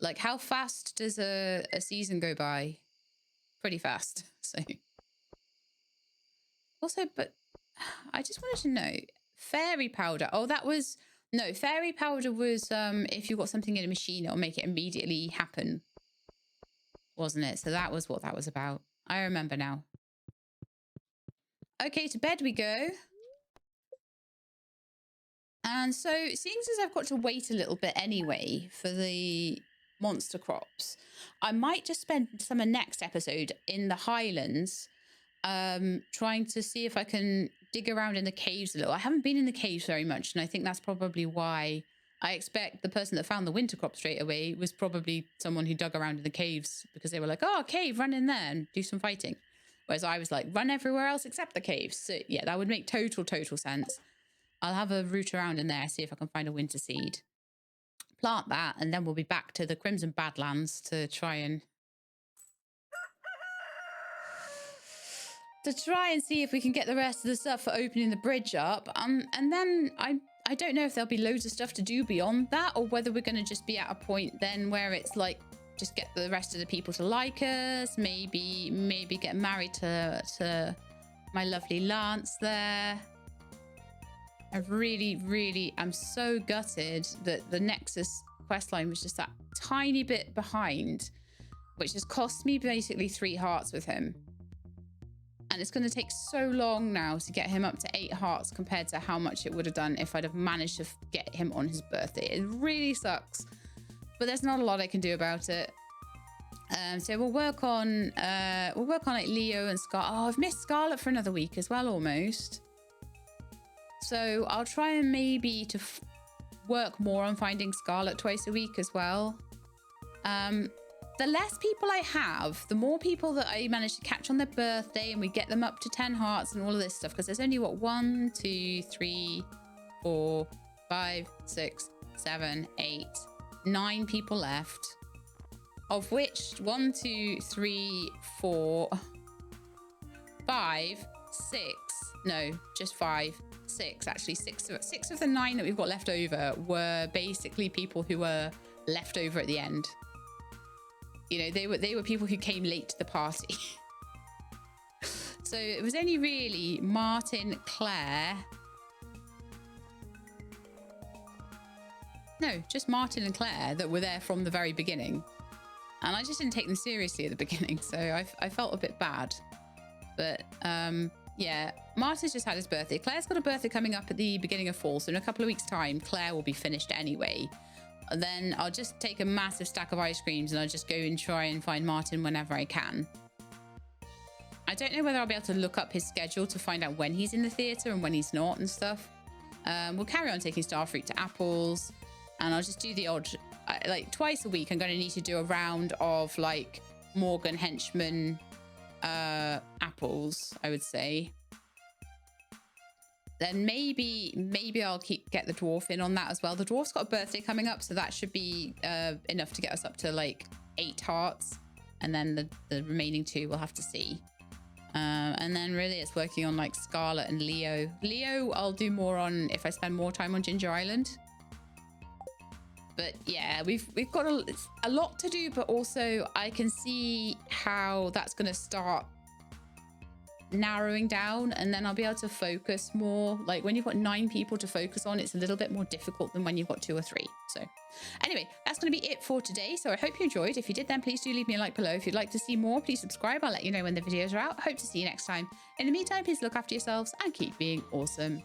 Like, how fast does a season go by? Pretty fast. So also, but I just wanted to know, fairy powder. Oh, that was no, fairy powder was if you got something in a machine, it'll make it immediately happen, wasn't it? So that was what that was about. I remember now. Okay, to bed we go. And so, seeing as I've got to wait a little bit anyway for the monster crops, I might just spend some of next episode in the Highlands trying to see if I can dig around in the caves a little. I haven't been in the caves very much, and I think that's probably why. I expect the person that found the winter crop straight away was probably someone who dug around in the caves because they were like, oh, cave, run in there and do some fighting. Whereas I was like, run everywhere else except the caves. So yeah, that would make total sense. I'll have a root around in there, see if I can find a winter seed. Plant that, and then we'll be back to the Crimson Badlands to try and see if we can get the rest of the stuff for opening the bridge up. And then I don't know if there'll be loads of stuff to do beyond that, or whether we're going to just be at a point then where it's like just get the rest of the people to like us, maybe get married to my lovely Lance there. I really am so gutted that the Nexus questline was just that tiny bit behind, which has cost me basically 3 hearts with him. And it's going to take so long now to get him up to 8 hearts compared to how much it would have done if I'd have managed to get him on his birthday. It really sucks, but there's not a lot I can do about it. So we'll work on like Leo and Scarlet. Oh, I've missed Scarlet for another week as well, almost. So I'll try and maybe work more on finding Scarlet twice a week as well. The less people I have, the more people that I manage to catch on their birthday, and we get them up to 10 hearts and all of this stuff. Because there's only, what, 1, 2, 3, 4, 5, 6, 7, 8, 9 people left. Of which 1, 2, 3, 4, 5, 6, no, just 5, 6, actually 6 of the 9 that we've got left over were basically people who were left over at the end. You know, they were people who came late to the party. So it was only really Martin, Claire. No, just Martin and Claire that were there from the very beginning. And I just didn't take them seriously at the beginning, so I felt a bit bad. But yeah, Martin's just had his birthday. Claire's got a birthday coming up at the beginning of fall, so in a couple of weeks' time, Claire will be finished anyway. And then I'll just take a massive stack of ice creams and I'll just go and try and find Martin whenever I can. I don't know whether I'll be able to look up his schedule to find out when he's in the theatre and when he's not and stuff. We'll carry on taking Starfruit to Apples, and I'll just do the odd, like twice a week, I'm going to need to do a round of like Morgan Henchman apples, I would say. Then maybe I'll get the dwarf in on that as well. The dwarf's got a birthday coming up, so that should be enough to get us up to like 8 hearts. And then the remaining 2 we'll have to see. And then really it's working on like Scarlet and Leo. Leo I'll do more on if I spend more time on Ginger Island. But yeah, we've got a lot to do, but also I can see how that's going to start narrowing down, and then I'll be able to focus more. Like when you've got 9 people to focus on, it's a little bit more difficult than when you've got 2 or 3. So anyway, that's going to be it for today. So I hope you enjoyed. If you did, then please do leave me a like below. If you'd like to see more, please subscribe. I'll let you know when the videos are out. Hope to see you next time. In the meantime, please look after yourselves and keep being awesome.